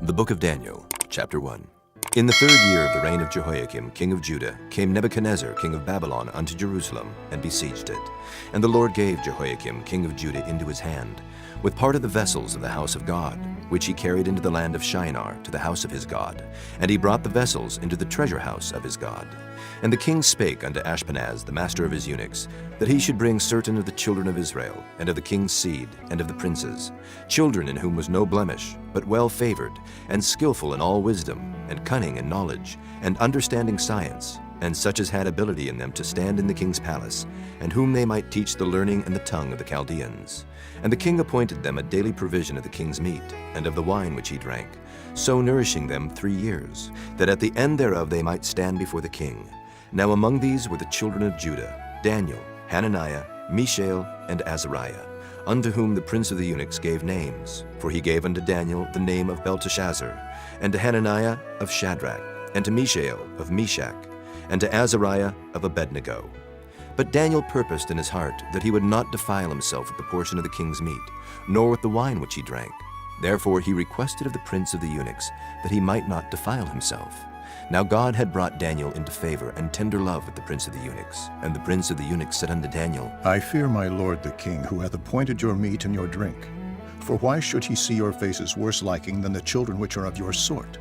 The Book of Daniel, Chapter 1. In the 3rd year of the reign of Jehoiakim, king of Judah, came Nebuchadnezzar, king of Babylon, unto Jerusalem, and besieged it. And the Lord gave Jehoiakim, king of Judah, into his hand, with part of the vessels of the house of God, which he carried into the land of Shinar, to the house of his God. And he brought the vessels into the treasure house of his God. And the king spake unto Ashpenaz, the master of his eunuchs, that he should bring certain of the children of Israel, and of the king's seed, and of the princes, children in whom was no blemish, but well favored, and skillful in all wisdom, and cunning in knowledge, and understanding science, and such as had ability in them to stand in the king's palace, and whom they might teach the learning and the tongue of the Chaldeans. And the king appointed them a daily provision of the king's meat, and of the wine which he drank, so nourishing them 3 years, that at the end thereof they might stand before the king. Now among these were the children of Judah, Daniel, Hananiah, Mishael, and Azariah, unto whom the prince of the eunuchs gave names. For he gave unto Daniel the name of Belteshazzar, and to Hananiah of Shadrach, and to Mishael of Meshach, and to Azariah of Abednego. But Daniel purposed in his heart that he would not defile himself with the portion of the king's meat, nor with the wine which he drank. Therefore he requested of the prince of the eunuchs that he might not defile himself. Now God had brought Daniel into favor and tender love with the prince of the eunuchs. And the prince of the eunuchs said unto Daniel, I fear my lord the king, who hath appointed your meat and your drink. For why should he see your faces worse liking than the children which are of your sort?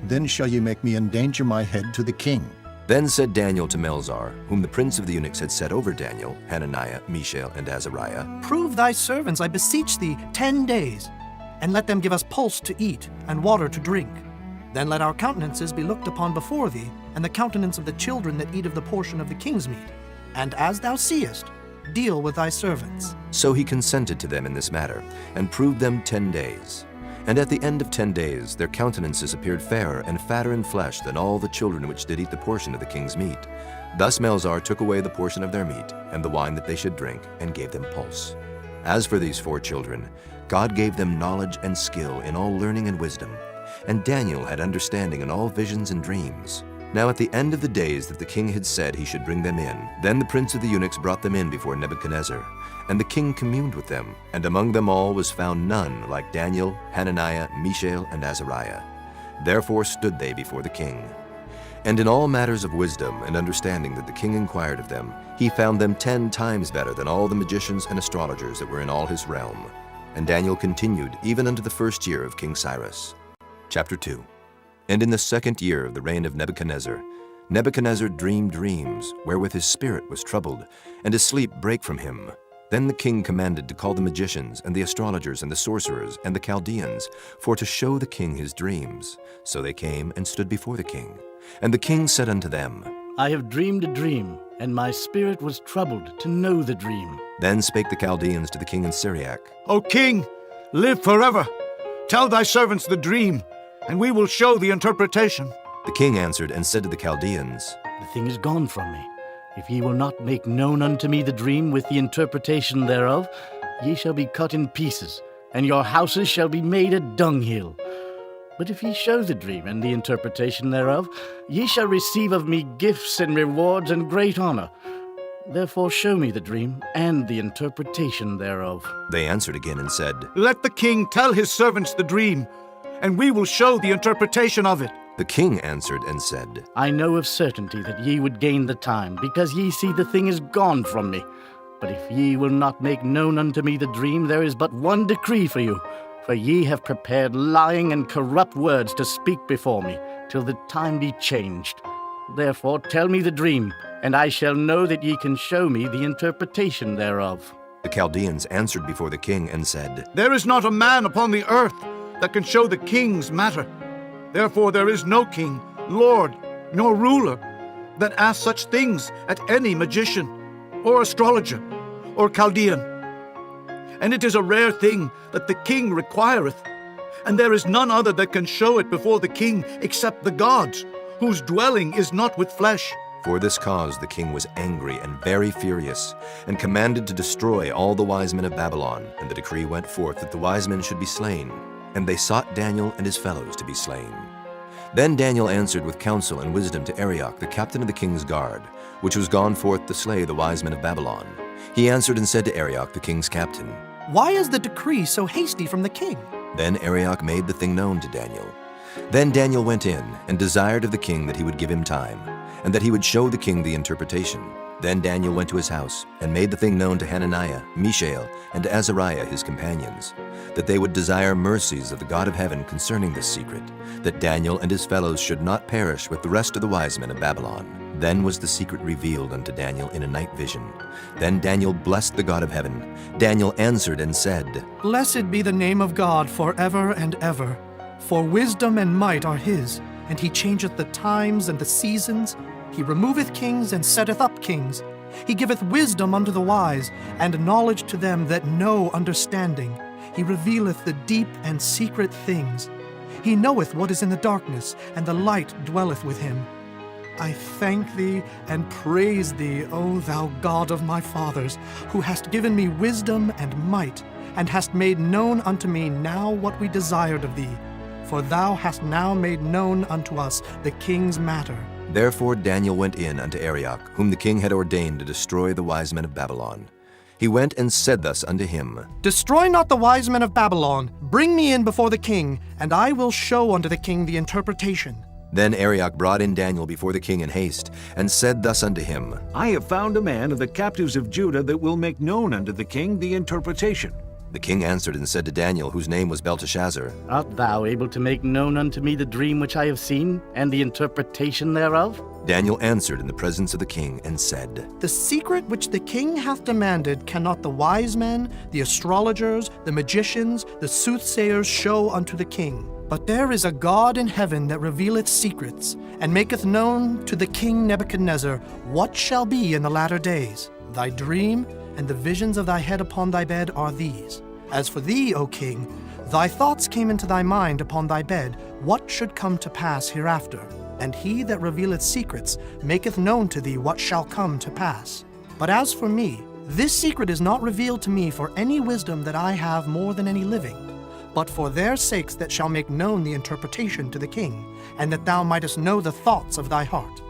Then shall ye make me endanger my head to the king. Then said Daniel to Melzar, whom the prince of the eunuchs had set over Daniel, Hananiah, Mishael, and Azariah, Prove thy servants, I beseech thee, 10 days, and let them give us pulse to eat and water to drink. Then let our countenances be looked upon before thee, and the countenance of the children that eat of the portion of the king's meat. And as thou seest, deal with thy servants. So he consented to them in this matter, and proved them 10 days. And at the end of 10 days their countenances appeared fairer and fatter in flesh than all the children which did eat the portion of the king's meat. Thus Melzar took away the portion of their meat, and the wine that they should drink, and gave them pulse. As for these 4 children, God gave them knowledge and skill in all learning and wisdom. And Daniel had understanding in all visions and dreams. Now at the end of the days that the king had said he should bring them in, then the prince of the eunuchs brought them in before Nebuchadnezzar. And the king communed with them, and among them all was found none like Daniel, Hananiah, Mishael, and Azariah. Therefore stood they before the king. And in all matters of wisdom and understanding that the king inquired of them, he found them 10 times better than all the magicians and astrologers that were in all his realm. And Daniel continued even unto the 1st year of King Cyrus. Chapter 2. And in the 2nd year of the reign of Nebuchadnezzar, Nebuchadnezzar dreamed dreams, wherewith his spirit was troubled, and his sleep brake from him. Then the king commanded to call the magicians, and the astrologers, and the sorcerers, and the Chaldeans, for to show the king his dreams. So they came and stood before the king. And the king said unto them, I have dreamed a dream, and my spirit was troubled to know the dream. Then spake the Chaldeans to the king in Syriac, O king, live forever. Tell thy servants the dream, and we will show the interpretation. The king answered and said to the Chaldeans, The thing is gone from me. If ye will not make known unto me the dream with the interpretation thereof, ye shall be cut in pieces, and your houses shall be made a dunghill. But if ye show the dream and the interpretation thereof, ye shall receive of me gifts and rewards and great honor. Therefore show me the dream and the interpretation thereof. They answered again and said, Let the king tell his servants the dream, and we will show the interpretation of it. The king answered and said, I know of certainty that ye would gain the time, because ye see the thing is gone from me. But if ye will not make known unto me the dream, there is but one decree for you. For ye have prepared lying and corrupt words to speak before me, till the time be changed. Therefore tell me the dream, and I shall know that ye can show me the interpretation thereof. The Chaldeans answered before the king and said, There is not a man upon the earth that can show the king's matter. Therefore there is no king, lord, nor ruler that asks such things at any magician, or astrologer, or Chaldean. And it is a rare thing that the king requireth, and there is none other that can show it before the king except the gods, whose dwelling is not with flesh. For this cause the king was angry and very furious, and commanded to destroy all the wise men of Babylon. And the decree went forth that the wise men should be slain. And they sought Daniel and his fellows to be slain. Then Daniel answered with counsel and wisdom to Arioch, the captain of the king's guard, which was gone forth to slay the wise men of Babylon. He answered and said to Arioch, the king's captain, Why is the decree so hasty from the king? Then Arioch made the thing known to Daniel. Then Daniel went in and desired of the king that he would give him time, and that he would show the king the interpretation. Then Daniel went to his house and made the thing known to Hananiah, Mishael, and to Azariah his companions, that they would desire mercies of the God of heaven concerning this secret, that Daniel and his fellows should not perish with the rest of the wise men of Babylon. Then was the secret revealed unto Daniel in a night vision. Then Daniel blessed the God of heaven. Daniel answered and said, Blessed be the name of God forever and ever. For wisdom and might are his, and he changeth the times and the seasons. He removeth kings and setteth up kings. He giveth wisdom unto the wise, and knowledge to them that know understanding. He revealeth the deep and secret things. He knoweth what is in the darkness, and the light dwelleth with him. I thank thee and praise thee, O thou God of my fathers, who hast given me wisdom and might, and hast made known unto me now what we desired of thee. For thou hast now made known unto us the king's matter. Therefore Daniel went in unto Arioch, whom the king had ordained to destroy the wise men of Babylon. He went and said thus unto him, Destroy not the wise men of Babylon. Bring me in before the king, and I will show unto the king the interpretation. Then Arioch brought in Daniel before the king in haste, and said thus unto him, I have found a man of the captives of Judah that will make known unto the king the interpretation. The king answered and said to Daniel, whose name was Belteshazzar, Art thou able to make known unto me the dream which I have seen, and the interpretation thereof? Daniel answered in the presence of the king and said, The secret which the king hath demanded cannot the wise men, the astrologers, the magicians, the soothsayers show unto the king. But there is a God in heaven that revealeth secrets, and maketh known to the king Nebuchadnezzar what shall be in the latter days. Thy dream and the visions of thy head upon thy bed are these. As for thee, O king, thy thoughts came into thy mind upon thy bed, what should come to pass hereafter. And he that revealeth secrets maketh known to thee what shall come to pass. But as for me, this secret is not revealed to me for any wisdom that I have more than any living, but for their sakes that shall make known the interpretation to the king, and that thou mightest know the thoughts of thy heart.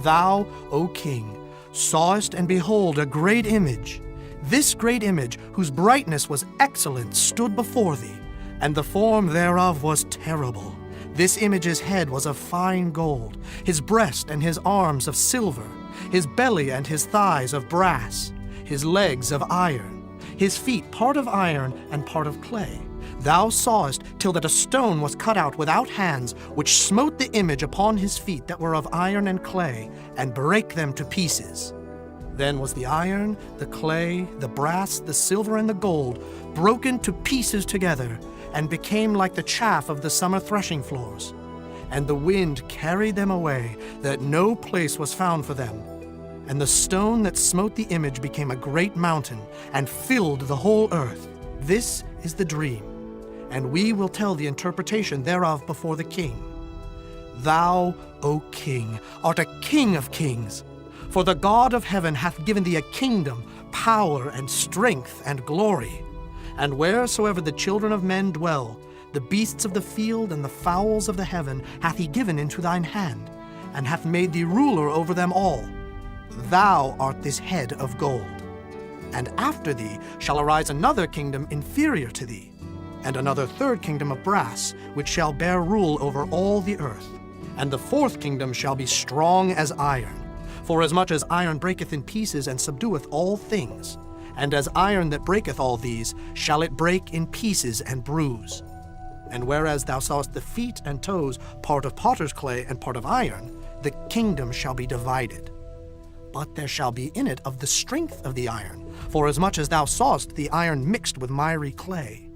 Thou, O king, sawest and behold a great image. This great image, whose brightness was excellent, stood before thee, and the form thereof was terrible. This image's head was of fine gold, his breast and his arms of silver, his belly and his thighs of brass, his legs of iron, his feet part of iron and part of clay. Thou sawest till that a stone was cut out without hands, which smote the image upon his feet that were of iron and clay, and brake them to pieces. Then was the iron, the clay, the brass, the silver, and the gold broken to pieces together, and became like the chaff of the summer threshing floors. And the wind carried them away, that no place was found for them. And the stone that smote the image became a great mountain, and filled the whole earth. This is the dream, and we will tell the interpretation thereof before the king. Thou, O king, art a king of kings. For the God of heaven hath given thee a kingdom, power, and strength, and glory. And wheresoever the children of men dwell, the beasts of the field and the fowls of the heaven hath he given into thine hand, and hath made thee ruler over them all. Thou art this head of gold. And after thee shall arise another kingdom inferior to thee, and another third kingdom of brass, which shall bear rule over all the earth. And the fourth kingdom shall be strong as iron. For as much as iron breaketh in pieces and subdueth all things, and as iron that breaketh all these, shall it break in pieces and bruise. And whereas thou sawest the feet and toes, part of potter's clay and part of iron, the kingdom shall be divided. But there shall be in it of the strength of the iron, for as much as thou sawest the iron mixed with miry clay.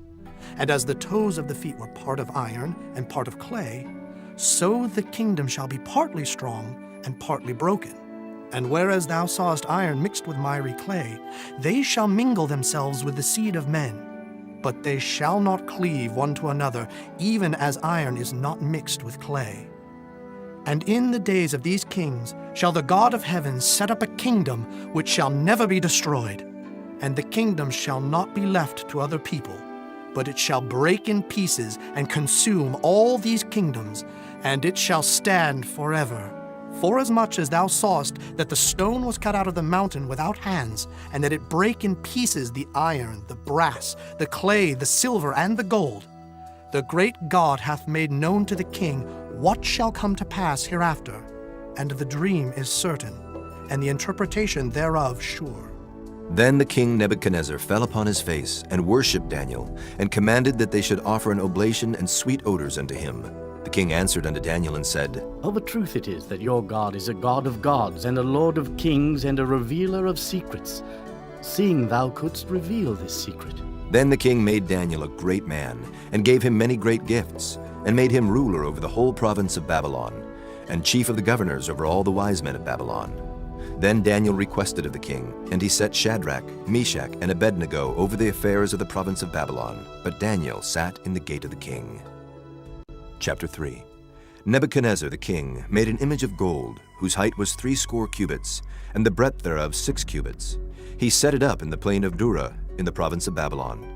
And as the toes of the feet were part of iron and part of clay, so the kingdom shall be partly strong and partly broken. And whereas thou sawest iron mixed with miry clay, they shall mingle themselves with the seed of men. But they shall not cleave one to another, even as iron is not mixed with clay. And in the days of these kings shall the God of heaven set up a kingdom which shall never be destroyed. And the kingdom shall not be left to other people, but it shall break in pieces and consume all these kingdoms, and it shall stand forever. Forasmuch as thou sawest that the stone was cut out of the mountain without hands, and that it brake in pieces the iron, the brass, the clay, the silver, and the gold, The great God hath made known to the king what shall come to pass hereafter, and the dream is certain, and the interpretation thereof sure. Then the king Nebuchadnezzar fell upon his face and worshipped Daniel, and commanded that they should offer an oblation and sweet odors unto him. The king answered unto Daniel and said, Of a truth it is that your God is a God of gods, and a Lord of kings, and a revealer of secrets, seeing thou couldst reveal this secret. Then the king made Daniel a great man, and gave him many great gifts, and made him ruler over the whole province of Babylon, and chief of the governors over all the wise men of Babylon. Then Daniel requested of the king, and he set Shadrach, Meshach, and Abednego over the affairs of the province of Babylon. But Daniel sat in the gate of the king. Chapter 3. Nebuchadnezzar the king made an image of gold, whose height was 60 cubits, and the breadth thereof 6 cubits. He set it up in the plain of Dura, in the province of Babylon.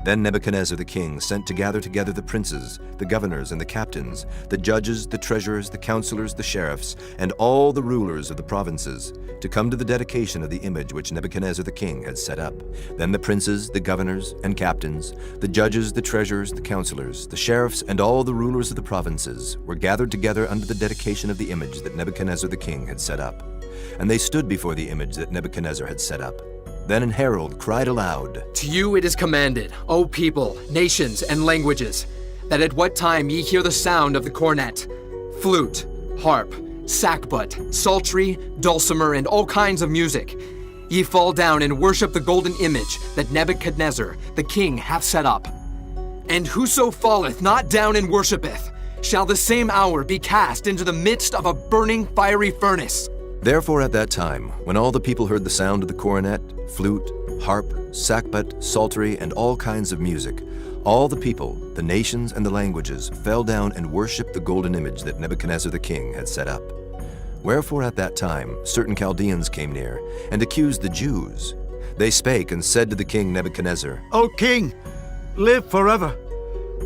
Then Nebuchadnezzar the king sent to gather together the princes, the governors, and the captains, the judges, the treasurers, the counselors, the sheriffs, and all the rulers of the provinces, to come to the dedication of the image which Nebuchadnezzar the king had set up. Then the princes, the governors, and captains, the judges, the treasurers, the counselors, the sheriffs, and all the rulers of the provinces were gathered together unto the dedication of the image that Nebuchadnezzar the king had set up. And they stood before the image that Nebuchadnezzar had set up. Then an herald cried aloud, To you it is commanded, O people, nations, and languages, that at what time ye hear the sound of the cornet, flute, harp, sackbut, psaltery, dulcimer, and all kinds of music, ye fall down and worship the golden image that Nebuchadnezzar the king hath set up. And whoso falleth not down and worshipeth, shall the same hour be cast into the midst of a burning fiery furnace. Therefore at that time, when all the people heard the sound of the cornet, flute, harp, sackbut, psaltery, and all kinds of music, all the people, the nations, and the languages fell down and worshipped the golden image that Nebuchadnezzar the king had set up. Wherefore at that time certain Chaldeans came near, and accused the Jews. They spake and said to the king Nebuchadnezzar, O king, live forever.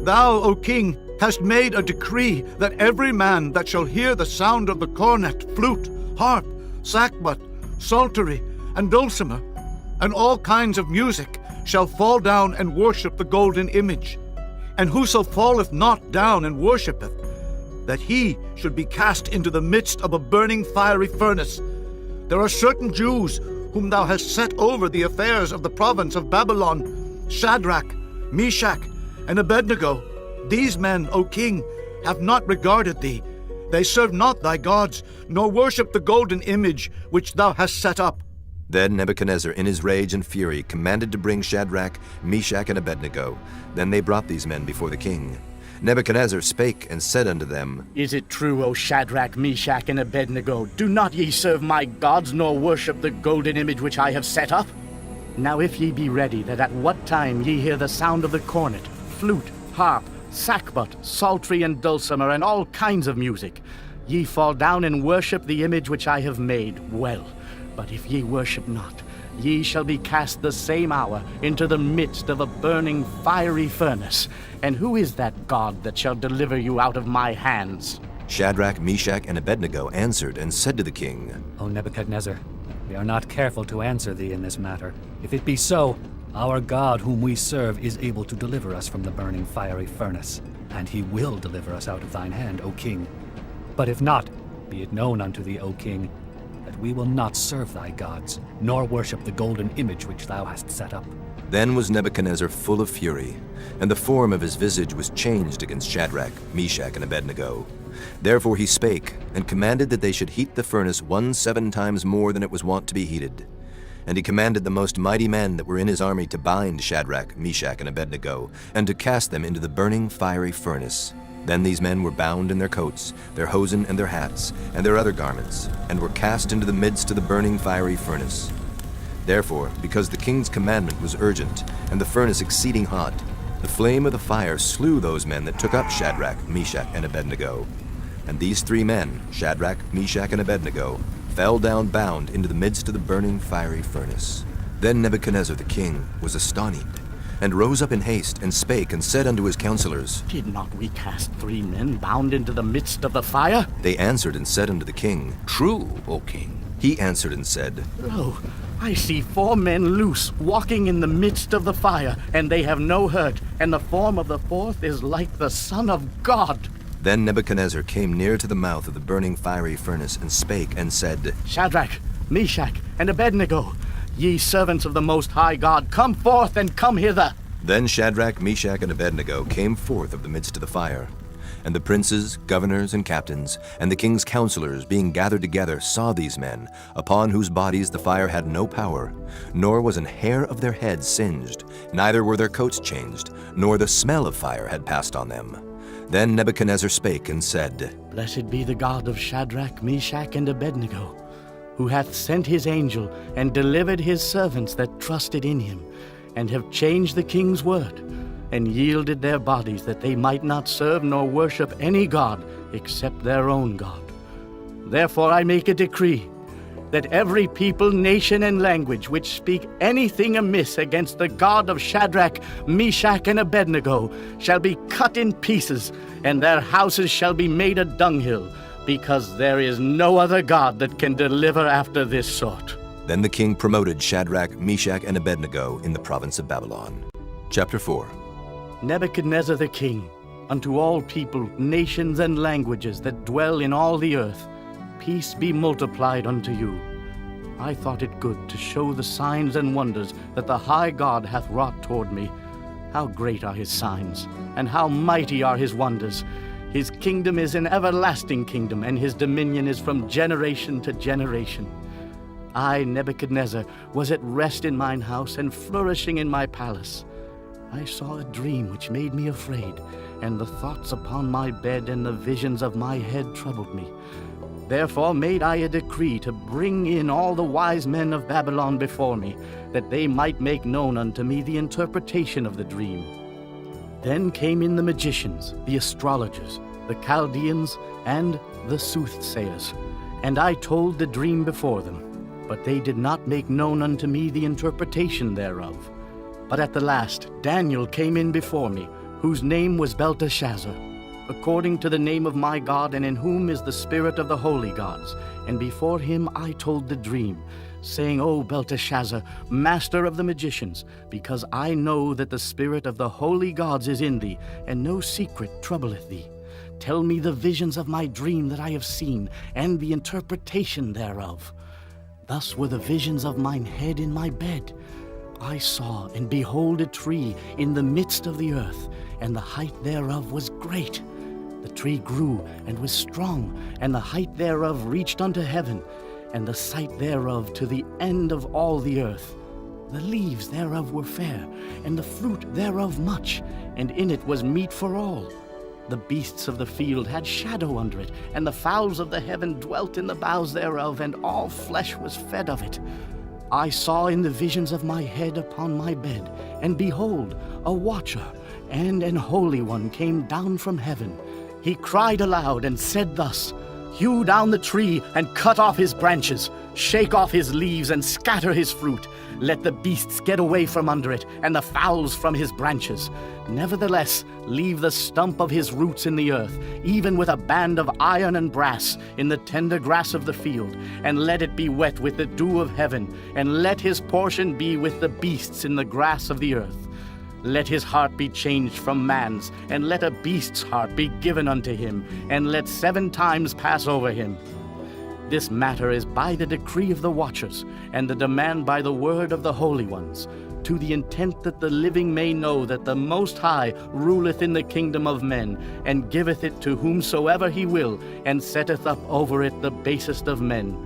Thou, O king, hast made a decree that every man that shall hear the sound of the cornet, flute, harp, sackbut, psaltery, and dulcimer, and all kinds of music, shall fall down and worship the golden image. And whoso falleth not down and worshipeth, that he should be cast into the midst of a burning fiery furnace. There are certain Jews whom thou hast set over the affairs of the province of Babylon, Shadrach, Meshach, and Abednego. These men, O king, have not regarded thee. They serve not thy gods, nor worship the golden image which thou hast set up. Then Nebuchadnezzar in his rage and fury commanded to bring Shadrach, Meshach, and Abednego. Then they brought these men before the king. Nebuchadnezzar spake and said unto them, Is it true, O Shadrach, Meshach, and Abednego, do not ye serve my gods, nor worship the golden image which I have set up? Now if ye be ready, that at what time ye hear the sound of the cornet, flute, harp, sackbut, psaltery, and dulcimer, and all kinds of music, ye fall down and worship the image which I have made, well. But if ye worship not, ye shall be cast the same hour into the midst of a burning fiery furnace. And who is that God that shall deliver you out of my hands? Shadrach, Meshach, and Abednego answered and said to the king, O Nebuchadnezzar, we are not careful to answer thee in this matter. If it be so, our God whom we serve is able to deliver us from the burning fiery furnace, and he will deliver us out of thine hand, O king. But if not, be it known unto thee, O king, that we will not serve thy gods, nor worship the golden image which thou hast set up. Then was Nebuchadnezzar full of fury, and the form of his visage was changed against Shadrach, Meshach, and Abednego. Therefore he spake, and commanded that they should heat the furnace 17 times more than it was wont to be heated. And he commanded the most mighty men that were in his army to bind Shadrach, Meshach, and Abednego, and to cast them into the burning fiery furnace. Then these men were bound in their coats, their hosen, and their hats, and their other garments, and were cast into the midst of the burning fiery furnace. Therefore, because the king's commandment was urgent, and the furnace exceeding hot, the flame of the fire slew those men that took up Shadrach, Meshach, and Abednego. And these 3 men, Shadrach, Meshach, and Abednego, fell down bound into the midst of the burning fiery furnace. Then Nebuchadnezzar the king was astonished, and rose up in haste, and spake, and said unto his counselors, Did not we cast 3 men bound into the midst of the fire? They answered and said unto the king, True, O king. He answered and said, Lo, I see 4 men loose, walking in the midst of the fire, and they have no hurt, and the form of the fourth is like the Son of God. Then Nebuchadnezzar came near to the mouth of the burning fiery furnace and spake and said, Shadrach, Meshach, and Abednego, ye servants of the Most High God, come forth and come hither. Then Shadrach, Meshach, and Abednego came forth of the midst of the fire. And the princes, governors, and captains, and the king's counselors, being gathered together, saw these men, upon whose bodies the fire had no power, nor was an hair of their heads singed, neither were their coats changed, nor the smell of fire had passed on them. Then Nebuchadnezzar spake and said, Blessed be the God of Shadrach, Meshach, and Abednego, who hath sent his angel and delivered his servants that trusted in him, and have changed the king's word, and yielded their bodies that they might not serve nor worship any god except their own God. Therefore I make a decree that every people, nation, and language which speak anything amiss against the God of Shadrach, Meshach, and Abednego shall be cut in pieces, and their houses shall be made a dunghill, because there is no other God that can deliver after this sort. Then the king promoted Shadrach, Meshach, and Abednego in the province of Babylon. Chapter 4. Nebuchadnezzar the king, unto all people, nations, and languages that dwell in all the earth, peace be multiplied unto you. I thought it good to show the signs and wonders that the high God hath wrought toward me. How great are his signs, and how mighty are his wonders! His kingdom is an everlasting kingdom, and his dominion is from generation to generation. I, Nebuchadnezzar, was at rest in mine house, and flourishing in my palace. I saw a dream which made me afraid, and the thoughts upon my bed and the visions of my head troubled me. Therefore made I a decree to bring in all the wise men of Babylon before me, that they might make known unto me the interpretation of the dream. Then came in the magicians, the astrologers, the Chaldeans, and the soothsayers, and I told the dream before them. But they did not make known unto me the interpretation thereof. But at the last Daniel came in before me, whose name was Belteshazzar, according to the name of my God, and in whom is the spirit of the holy gods. And before him I told the dream, saying, O Belteshazzar, master of the magicians, because I know that the spirit of the holy gods is in thee, and no secret troubleth thee. Tell me the visions of my dream that I have seen, and the interpretation thereof. Thus were the visions of mine head in my bed. I saw, and behold, a tree in the midst of the earth, and the height thereof was great. The tree grew, and was strong, and the height thereof reached unto heaven, and the sight thereof to the end of all the earth. The leaves thereof were fair, and the fruit thereof much, and in it was meat for all. The beasts of the field had shadow under it, and the fowls of the heaven dwelt in the boughs thereof, and all flesh was fed of it. I saw in the visions of my head upon my bed, and behold, a watcher and an holy one came down from heaven. He cried aloud and said thus, Hew down the tree and cut off his branches, shake off his leaves and scatter his fruit. Let the beasts get away from under it, and the fowls from his branches. Nevertheless, leave the stump of his roots in the earth, even with a band of iron and brass, in the tender grass of the field, and let it be wet with the dew of heaven, and let his portion be with the beasts in the grass of the earth. Let his heart be changed from man's, and let a beast's heart be given unto him, and let 7 times pass over him. This matter is by the decree of the watchers, and the demand by the word of the holy ones, to the intent that the living may know that the Most High ruleth in the kingdom of men, and giveth it to whomsoever he will, and setteth up over it the basest of men.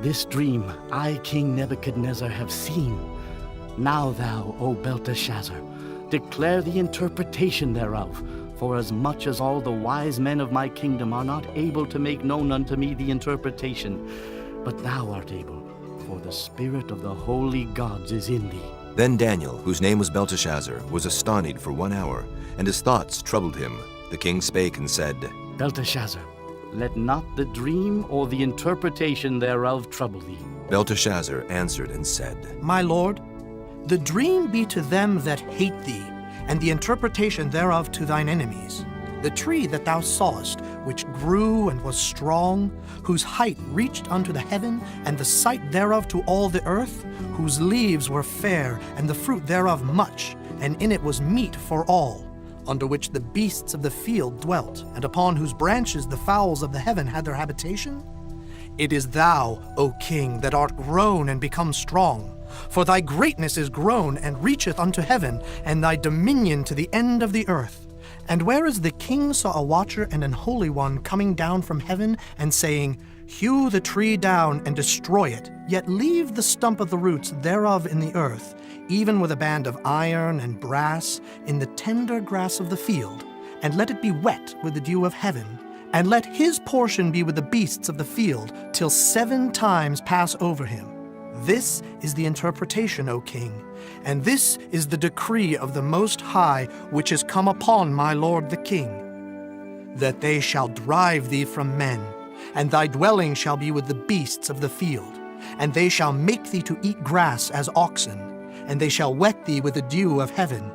This dream I, King Nebuchadnezzar, have seen. Now thou, O Belteshazzar, declare the interpretation thereof, for as much as all the wise men of my kingdom are not able to make known unto me the interpretation, but thou art able, for the spirit of the holy gods is in thee. Then Daniel, whose name was Belteshazzar, was astonied for 1 hour, and his thoughts troubled him. The king spake and said, Belteshazzar, let not the dream or the interpretation thereof trouble thee. Belteshazzar answered and said, My lord, the dream be to them that hate thee, and the interpretation thereof to thine enemies. The tree that thou sawest, which grew and was strong, whose height reached unto the heaven, and the sight thereof to all the earth, whose leaves were fair, and the fruit thereof much, and in it was meat for all, under which the beasts of the field dwelt, and upon whose branches the fowls of the heaven had their habitation? It is thou, O king, that art grown and become strong. For thy greatness is grown and reacheth unto heaven, and thy dominion to the end of the earth. And whereas the king saw a watcher and an holy one coming down from heaven, and saying, Hew the tree down and destroy it, yet leave the stump of the roots thereof in the earth, even with a band of iron and brass, in the tender grass of the field, and let it be wet with the dew of heaven, and let his portion be with the beasts of the field, till 7 times pass over him. This is the interpretation, O king, and this is the decree of the Most High, which is come upon my lord the king, that they shall drive thee from men, and thy dwelling shall be with the beasts of the field, and they shall make thee to eat grass as oxen, and they shall wet thee with the dew of heaven,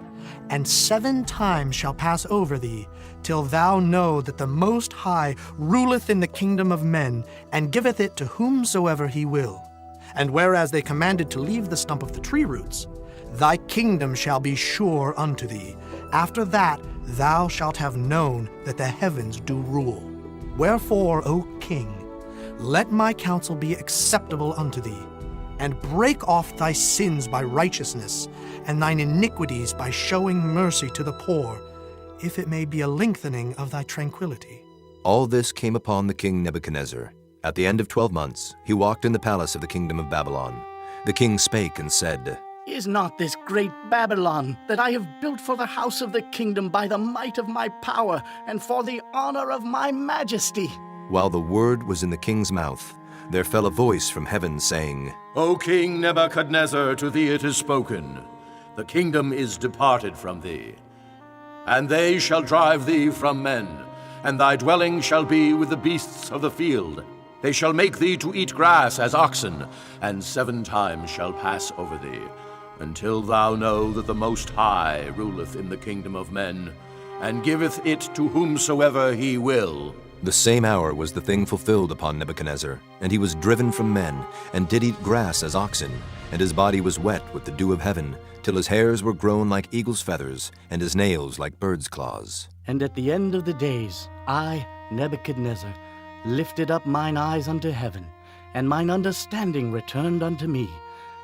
and 7 times shall pass over thee, till thou know that the Most High ruleth in the kingdom of men, and giveth it to whomsoever he will. And whereas they commanded to leave the stump of the tree roots, thy kingdom shall be sure unto thee. After that thou shalt have known that the heavens do rule. Wherefore, O king, let my counsel be acceptable unto thee, and break off thy sins by righteousness, and thine iniquities by showing mercy to the poor, if it may be a lengthening of thy tranquility. All this came upon the king Nebuchadnezzar. At the end of 12 months, he walked in the palace of the kingdom of Babylon. The king spake and said, Is not this great Babylon that I have built for the house of the kingdom by the might of my power and for the honor of my majesty? While the word was in the king's mouth, there fell a voice from heaven saying, O King Nebuchadnezzar, to thee it is spoken, the kingdom is departed from thee. And they shall drive thee from men, and thy dwelling shall be with the beasts of the field. They shall make thee to eat grass as oxen, and 7 times shall pass over thee, until thou know that the Most High ruleth in the kingdom of men, and giveth it to whomsoever he will. The same hour was the thing fulfilled upon Nebuchadnezzar, and he was driven from men, and did eat grass as oxen, and his body was wet with the dew of heaven, till his hairs were grown like eagle's feathers, and his nails like bird's claws. And at the end of the days, I, Nebuchadnezzar, lifted up mine eyes unto heaven, and mine understanding returned unto me.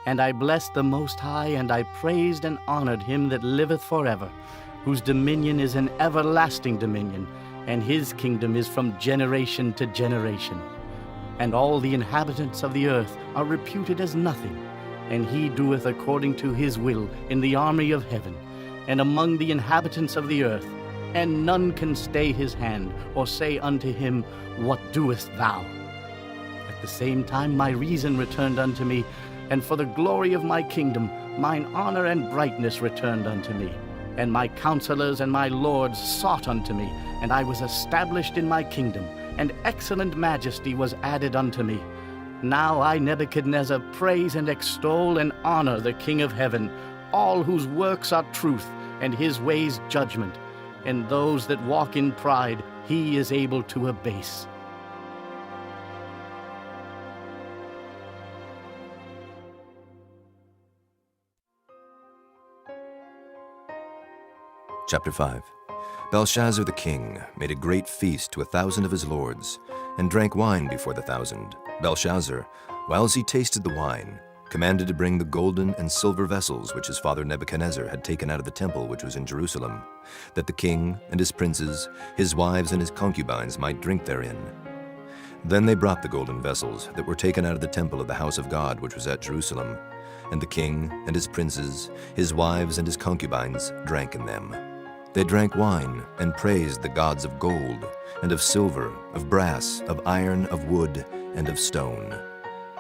And I blessed the Most High, and I praised and honored him that liveth forever, whose dominion is an everlasting dominion, and his kingdom is from generation to generation. And all the inhabitants of the earth are reputed as nothing, and he doeth according to his will in the army of heaven, and among the inhabitants of the earth, and none can stay his hand, or say unto him, What doest thou? At the same time my reason returned unto me, and for the glory of my kingdom mine honor and brightness returned unto me. And my counselors and my lords sought unto me, and I was established in my kingdom, and excellent majesty was added unto me. Now I, Nebuchadnezzar, praise and extol and honor the King of heaven, all whose works are truth, and his ways judgment. And those that walk in pride he is able to abase. Chapter 5. Belshazzar the king made a great feast to 1,000 of his lords, and drank wine before the 1,000. Belshazzar, whiles he tasted the wine, commanded to bring the golden and silver vessels which his father Nebuchadnezzar had taken out of the temple which was in Jerusalem, that the king and his princes, his wives and his concubines might drink therein. Then they brought the golden vessels that were taken out of the temple of the house of God which was at Jerusalem, and the king and his princes, his wives and his concubines drank in them. They drank wine and praised the gods of gold, and of silver, of brass, of iron, of wood, and of stone.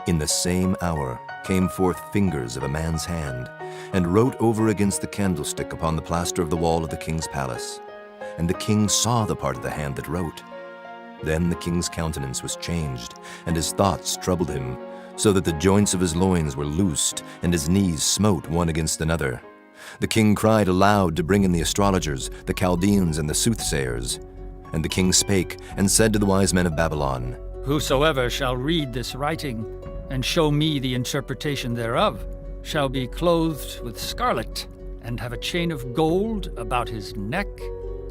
In the same hour came forth fingers of a man's hand, and wrote over against the candlestick upon the plaster of the wall of the king's palace. And the king saw the part of the hand that wrote. Then the king's countenance was changed, and his thoughts troubled him, so that the joints of his loins were loosed, and his knees smote one against another. The king cried aloud to bring in the astrologers, the Chaldeans, and the soothsayers. And the king spake, and said to the wise men of Babylon, Whosoever shall read this writing, and show me the interpretation thereof, shall be clothed with scarlet, and have a chain of gold about his neck,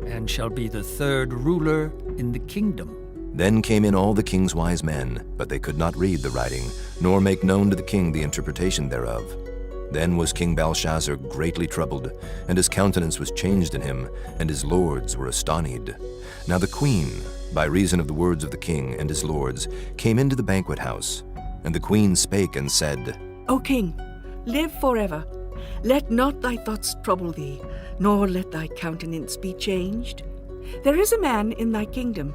and shall be the third ruler in the kingdom. Then came in all the king's wise men, but they could not read the writing, nor make known to the king the interpretation thereof. Then was King Belshazzar greatly troubled, and his countenance was changed in him, and his lords were astonied. Now the queen, by reason of the words of the king and his lords, came into the banquet house. And the queen spake and said, O king, live forever. Let not thy thoughts trouble thee, nor let thy countenance be changed. There is a man in thy kingdom,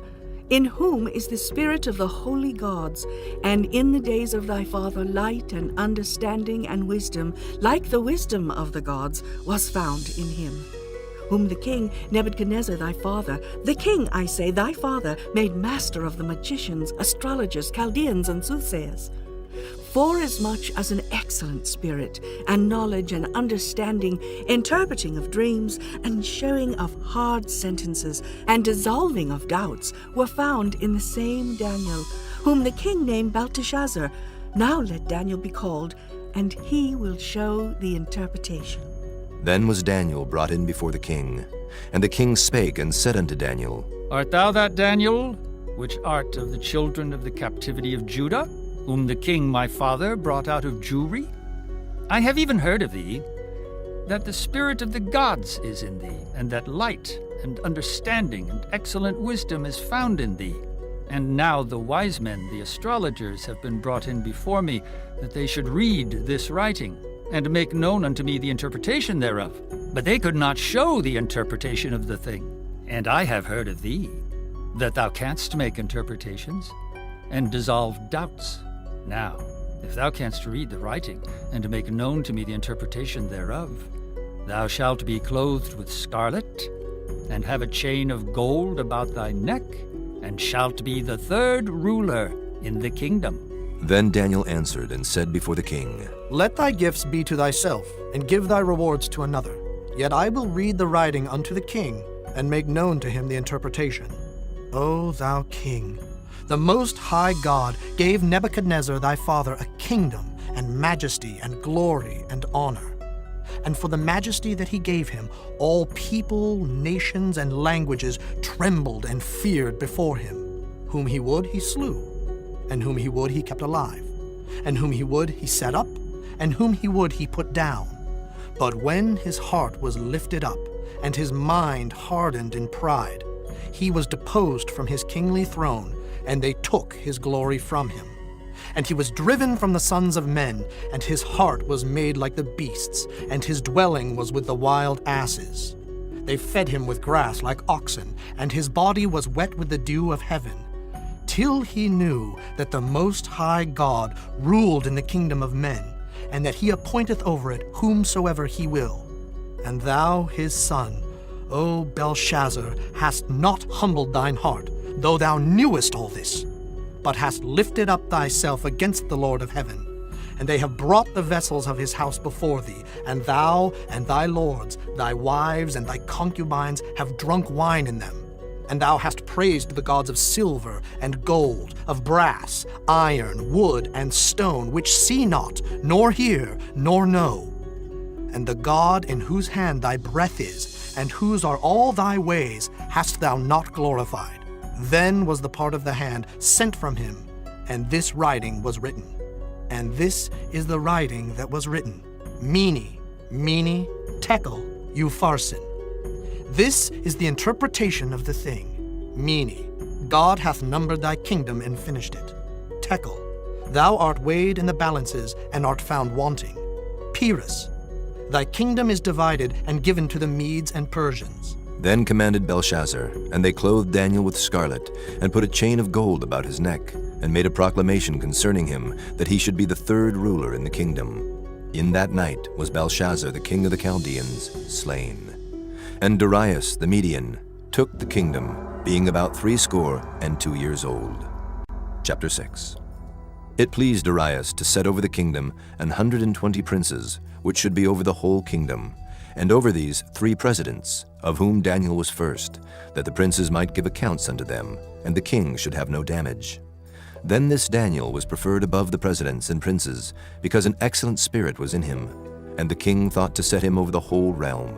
in whom is the spirit of the holy gods, and in the days of thy father light and understanding and wisdom, like the wisdom of the gods, was found in him, whom the king Nebuchadnezzar thy father, the king, I say, thy father, made master of the magicians, astrologers, Chaldeans, and soothsayers. Forasmuch as an excellent spirit, and knowledge and understanding, interpreting of dreams, and showing of hard sentences, and dissolving of doubts, were found in the same Daniel, whom the king named Belteshazzar. Now let Daniel be called, and he will show the interpretation. Then was Daniel brought in before the king. And the king spake and said unto Daniel, Art thou that Daniel, which art of the children of the captivity of Judah, whom the king my father brought out of Jewry? I have even heard of thee, that the spirit of the gods is in thee, and that light and understanding and excellent wisdom is found in thee. And now the wise men, the astrologers, have been brought in before me, that they should read this writing, and make known unto me the interpretation thereof. But they could not show the interpretation of the thing. And I have heard of thee, that thou canst make interpretations, and dissolve doubts. Now, if thou canst read the writing, and to make known to me the interpretation thereof, thou shalt be clothed with scarlet, and have a chain of gold about thy neck, and shalt be the third ruler in the kingdom. Then Daniel answered and said before the king, Let thy gifts be to thyself, and give thy rewards to another. Yet I will read the writing unto the king, and make known to him the interpretation. O thou king, the Most High God gave Nebuchadnezzar thy father a kingdom, and majesty, and glory, and honor. And for the majesty that he gave him, all people, nations, and languages trembled and feared before him. Whom he would, he slew, and whom he would, he kept alive, and whom he would, he set up, and whom he would, he put down. But when his heart was lifted up, and his mind hardened in pride, he was deposed from his kingly throne, and they took his glory from him. And he was driven from the sons of men, and his heart was made like the beasts, and his dwelling was with the wild asses. They fed him with grass like oxen, and his body was wet with the dew of heaven, till he knew that the Most High God ruled in the kingdom of men, and that he appointeth over it whomsoever he will. And thou, his son, O Belshazzar, hast not humbled thine heart, though thou knewest all this, but hast lifted up thyself against the Lord of heaven. And they have brought the vessels of his house before thee, and thou and thy lords, thy wives and thy concubines have drunk wine in them. And thou hast praised the gods of silver and gold, of brass, iron, wood, and stone, which see not, nor hear, nor know. And the God in whose hand thy breath is, and whose are all thy ways, hast thou not glorified. Then was the part of the hand sent from him, and this writing was written. And this is the writing that was written. Mene, Mene, Tekel, Upharsin. This is the interpretation of the thing. Mene, God hath numbered thy kingdom and finished it. Tekel, thou art weighed in the balances and art found wanting. Peres, thy kingdom is divided and given to the Medes and Persians. Then commanded Belshazzar, and they clothed Daniel with scarlet, and put a chain of gold about his neck, and made a proclamation concerning him, that he should be the third ruler in the kingdom. In that night was Belshazzar the king of the Chaldeans slain. And Darius the Median took the kingdom, being about 62 years old. Chapter 6. It pleased Darius to set over the kingdom 120 princes, which should be over the whole kingdom, and over these 3 presidents, of whom Daniel was first, that the princes might give accounts unto them, and the king should have no damage. Then this Daniel was preferred above the presidents and princes, because an excellent spirit was in him. and the king thought to set him over the whole realm.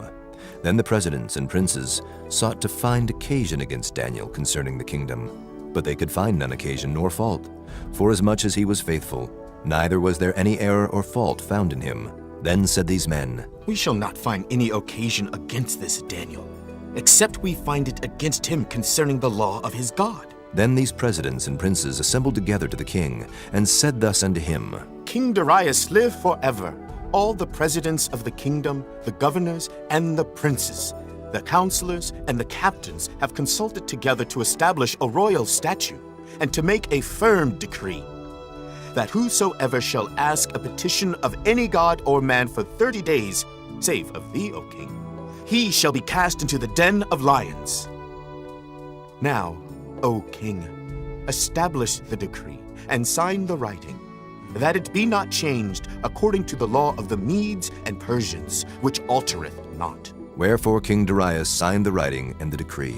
Then the presidents and princes sought to find occasion against Daniel concerning the kingdom, but they could find none occasion nor fault, forasmuch as he was faithful, neither was there any error or fault found in him. Then said these men, We shall not find any occasion against this Daniel, except we find it against him concerning the law of his God. Then these presidents and princes assembled together to the king, and said thus unto him, King Darius, live forever. All the presidents of the kingdom, the governors, and the princes, the counselors, and the captains have consulted together to establish a royal statute, and to make a firm decree, that whosoever shall ask a petition of any god or man for 30 days, save of thee, O king, he shall be cast into the den of lions. Now, O king, establish the decree, and sign the writing, that it be not changed according to the law of the Medes and Persians, which altereth not. Wherefore King Darius signed the writing and the decree.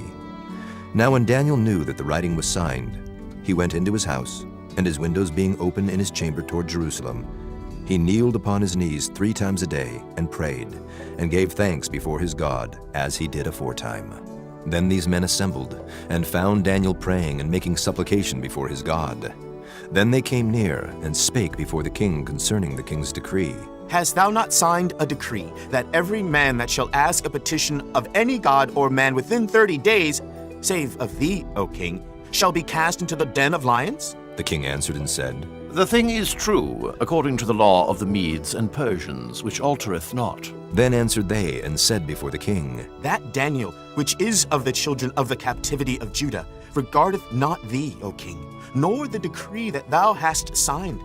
Now when Daniel knew that the writing was signed, he went into his house, and his windows being open in his chamber toward Jerusalem, he kneeled upon his knees 3 times a day, and prayed, and gave thanks before his God, as he did aforetime. Then these men assembled, and found Daniel praying and making supplication before his God. Then they came near, and spake before the king concerning the king's decree. Hast thou not signed a decree that every man that shall ask a petition of any god or man within 30 days, save of thee, O king, shall be cast into the den of lions? The king answered and said, The thing is true, according to the law of the Medes and Persians, which altereth not. Then answered they and said before the king, That Daniel, which is of the children of the captivity of Judah, regardeth not thee, O king, nor the decree that thou hast signed,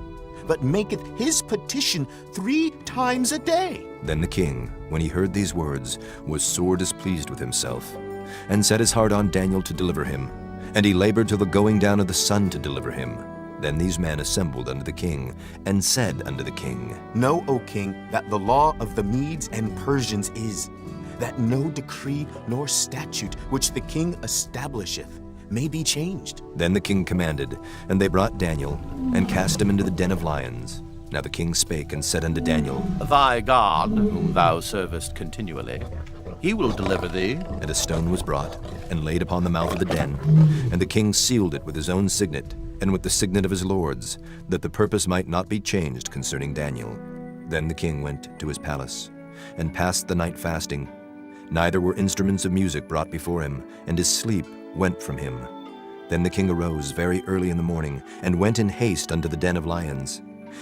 but maketh his petition 3 times a day. Then the king, when he heard these words, was sore displeased with himself, and set his heart on Daniel to deliver him. And he labored till the going down of the sun to deliver him. Then these men assembled unto the king, and said unto the king, Know, O king, that the law of the Medes and Persians is, that no decree nor statute which the king establisheth may be changed. Then the king commanded, and they brought Daniel, and cast him into the den of lions. Now the king spake and said unto Daniel, Thy God, whom thou servest continually, he will deliver thee. And a stone was brought, and laid upon the mouth of the den. And the king sealed it with his own signet, and with the signet of his lords, that the purpose might not be changed concerning Daniel. Then the king went to his palace, and passed the night fasting. Neither were instruments of music brought before him, and his sleep went from him. Then the king arose very early in the morning, and went in haste unto the den of lions.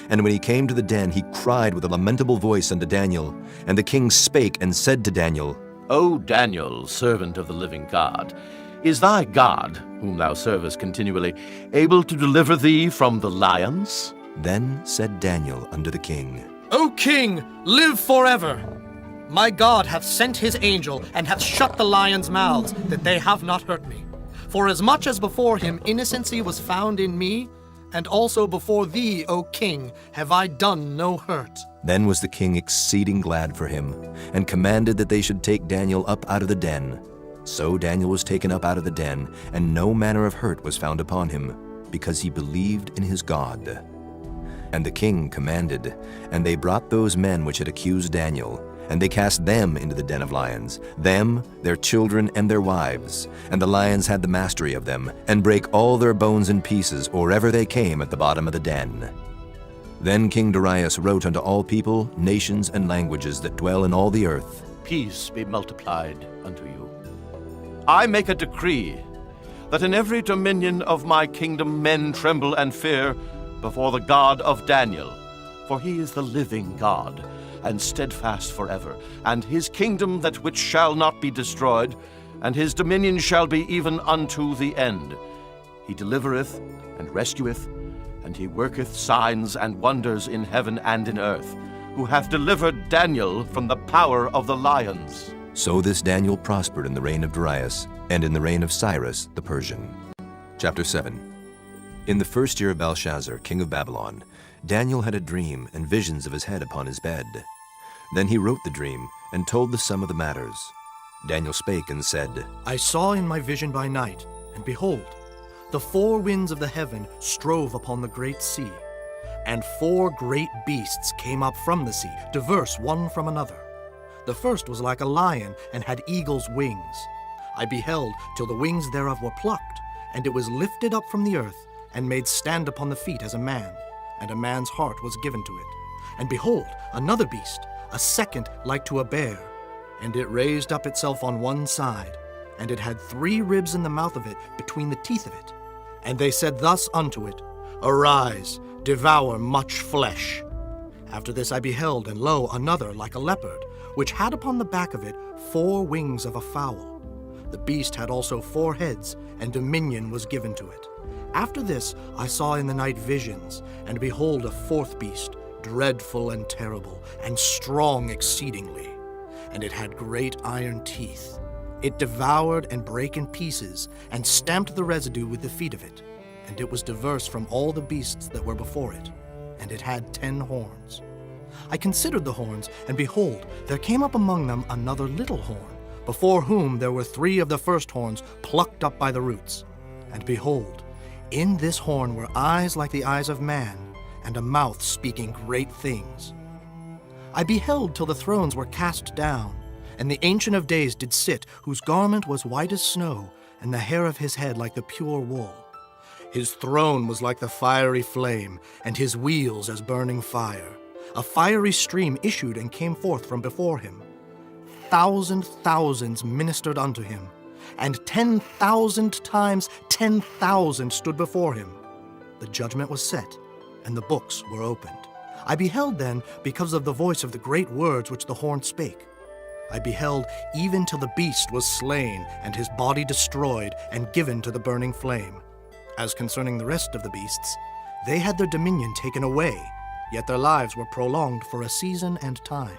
And when he came to the den, he cried with a lamentable voice unto Daniel. And the king spake and said to Daniel, O Daniel, servant of the living God, is thy God, whom thou servest continually, able to deliver thee from the lions? Then said Daniel unto the king, O king, live forever! My God hath sent his angel, and hath shut the lions' mouths, that they have not hurt me. For as much as before him innocency was found in me, and also before thee, O king, have I done no hurt. Then was the king exceeding glad for him, and commanded that they should take Daniel up out of the den. So Daniel was taken up out of the den, and no manner of hurt was found upon him, because he believed in his God. And the king commanded, and they brought those men which had accused Daniel, and they cast them into the den of lions, them, their children, and their wives. And the lions had the mastery of them, and brake all their bones in pieces, or ever they came at the bottom of the den. Then King Darius wrote unto all people, nations, and languages that dwell in all the earth, Peace be multiplied unto you. I make a decree, that in every dominion of my kingdom men tremble and fear before the God of Daniel, for he is the living God, and steadfast forever, and his kingdom that which shall not be destroyed, and his dominion shall be even unto the end. He delivereth and rescueth, and he worketh signs and wonders in heaven and in earth, who hath delivered Daniel from the power of the lions. So this Daniel prospered in the reign of Darius, and in the reign of Cyrus the Persian. Chapter 7. In the first year of Belshazzar, king of Babylon, Daniel had a dream and visions of his head upon his bed. Then he wrote the dream, and told the sum of the matters. Daniel spake and said, I saw in my vision by night, and behold, the 4 winds of the heaven strove upon the great sea, And 4 great beasts came up from the sea, diverse one from another. The first was like a lion, and had eagle's wings. I beheld till the wings thereof were plucked, and it was lifted up from the earth, and made stand upon the feet as a man, and a man's heart was given to it. And behold, another beast, a second like to a bear, and it raised up itself on one side, and it had 3 ribs in the mouth of it between the teeth of it. And they said thus unto it, Arise, devour much flesh. After this I beheld, and lo, another like a leopard, which had upon the back of it 4 wings of a fowl. The beast had also 4 heads, and dominion was given to it. After this I saw in the night visions, and behold, a 4th beast, dreadful and terrible, and strong exceedingly. And it had great iron teeth. It devoured and brake in pieces, and stamped the residue with the feet of it. And it was diverse from all the beasts that were before it. And it had 10 horns. I considered the horns, and behold, there came up among them another little horn, before whom there were 3 of the first horns plucked up by the roots. And behold, in this horn were eyes like the eyes of man, and a mouth speaking great things. I beheld till the thrones were cast down, and the Ancient of Days did sit, whose garment was white as snow, and the hair of his head like the pure wool. His throne was like the fiery flame, and his wheels as burning fire. A fiery stream issued and came forth from before him. Thousands ministered unto him, and 10,000 times 10,000 stood before him. The judgment was set, and the books were opened. I beheld then, because of the voice of the great words which the horn spake. I beheld even till the beast was slain, and his body destroyed, and given to the burning flame. As concerning the rest of the beasts, they had their dominion taken away, yet their lives were prolonged for a season and time.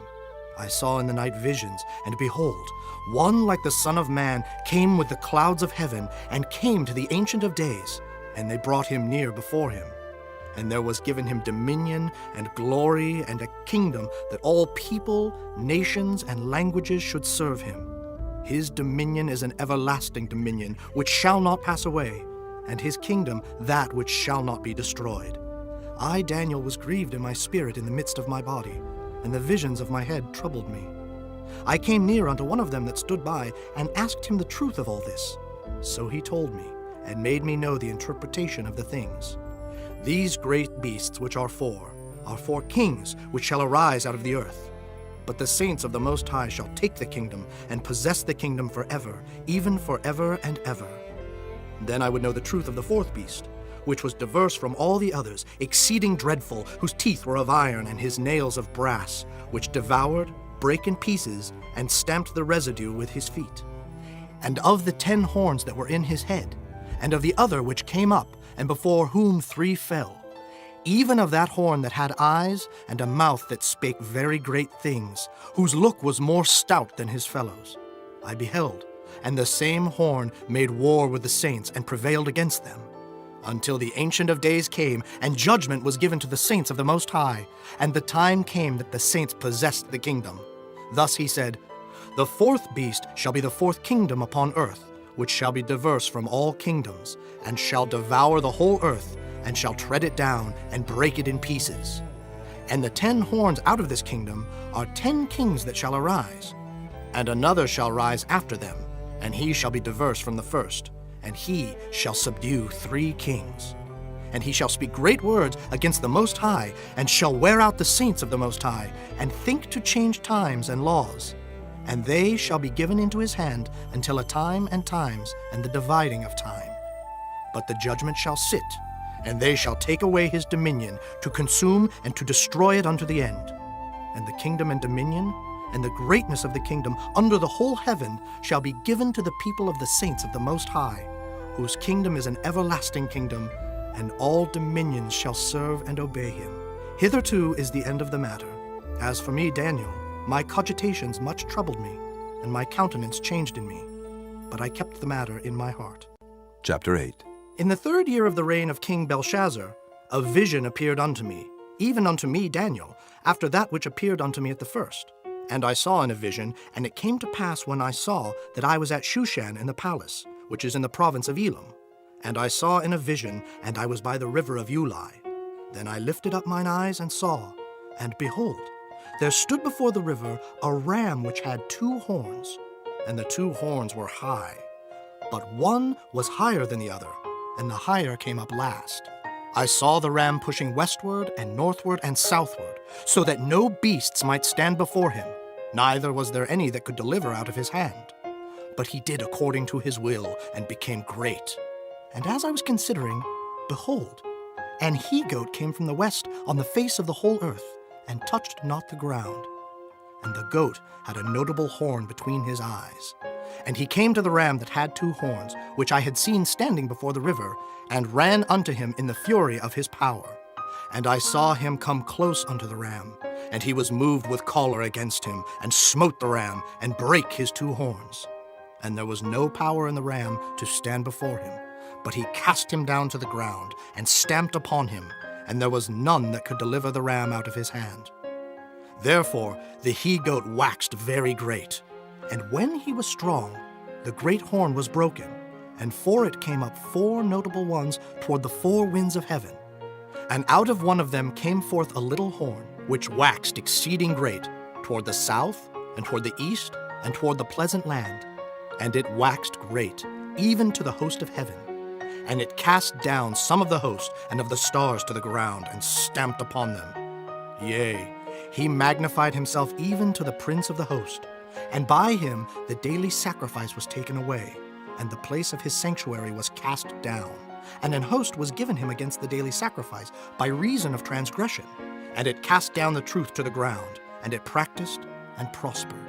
I saw in the night visions, and behold, one like the Son of Man came with the clouds of heaven, and came to the Ancient of Days, and they brought him near before him. And there was given him dominion and glory and a kingdom, that all people, nations, and languages should serve him. His dominion is an everlasting dominion, which shall not pass away, and his kingdom that which shall not be destroyed. I, Daniel, was grieved in my spirit in the midst of my body, and the visions of my head troubled me. I came near unto one of them that stood by, and asked him the truth of all this. So he told me, and made me know the interpretation of the things. These great beasts which are 4 kings which shall arise out of the earth. But the saints of the Most High shall take the kingdom, and possess the kingdom forever, even forever and ever. Then I would know the truth of the 4th beast, which was diverse from all the others, exceeding dreadful, whose teeth were of iron, and his nails of brass, which devoured, brake in pieces, and stamped the residue with his feet. And of the 10 horns that were in his head, and of the other which came up, and before whom 3 fell, even of that horn that had eyes, and a mouth that spake very great things, whose look was more stout than his fellows, I beheld, and the same horn made war with the saints, and prevailed against them, until the Ancient of Days came, and judgment was given to the saints of the Most High, and the time came that the saints possessed the kingdom. Thus he said, The 4th beast shall be the 4th kingdom upon earth, which shall be diverse from all kingdoms, and shall devour the whole earth, and shall tread it down, and break it in pieces. And the 10 horns out of this kingdom are 10 kings that shall arise. And another shall rise after them, and he shall be diverse from the first, and he shall subdue 3 kings. And he shall speak great words against the Most High, and shall wear out the saints of the Most High, and think to change times and laws. And they shall be given into his hand until a time and times, and the dividing of time. But the judgment shall sit, and they shall take away his dominion, to consume and to destroy it unto the end. And the kingdom and dominion, and the greatness of the kingdom under the whole heaven shall be given to the people of the saints of the Most High, whose kingdom is an everlasting kingdom, and all dominions shall serve and obey him. Hitherto is the end of the matter. As for me, Daniel, my cogitations much troubled me, and my countenance changed in me. But I kept the matter in my heart. Chapter 8. In the 3rd year of the reign of King Belshazzar, a vision appeared unto me, even unto me, Daniel, after that which appeared unto me at the first. And I saw in a vision, and it came to pass when I saw that I was at Shushan in the palace, which is in the province of Elam. And I saw in a vision, and I was by the river of Ulai. Then I lifted up mine eyes and saw, and behold, there stood before the river a ram which had 2 horns, and the 2 horns were high. But one was higher than the other, and the higher came up last. I saw the ram pushing westward and northward and southward, so that no beasts might stand before him, neither was there any that could deliver out of his hand. But he did according to his will, and became great. And as I was considering, behold, an he-goat came from the west on the face of the whole earth, and touched not the ground. And the goat had a notable horn between his eyes. And he came to the ram that had 2 horns, which I had seen standing before the river, and ran unto him in the fury of his power. And I saw him come close unto the ram, and he was moved with choler against him, and smote the ram, and brake his 2 horns. And there was no power in the ram to stand before him, but he cast him down to the ground, and stamped upon him, and there was none that could deliver the ram out of his hand. Therefore the he-goat waxed very great, and when he was strong, the great horn was broken, and for it came up 4 notable ones toward the 4 winds of heaven. And out of one of them came forth a little horn, which waxed exceeding great, toward the south, and toward the east, and toward the pleasant land. And it waxed great, even to the host of heaven. And it cast down some of the host and of the stars to the ground, and stamped upon them. Yea, he magnified himself even to the prince of the host. And by him the daily sacrifice was taken away, and the place of his sanctuary was cast down. And an host was given him against the daily sacrifice by reason of transgression. And it cast down the truth to the ground, and it practiced and prospered.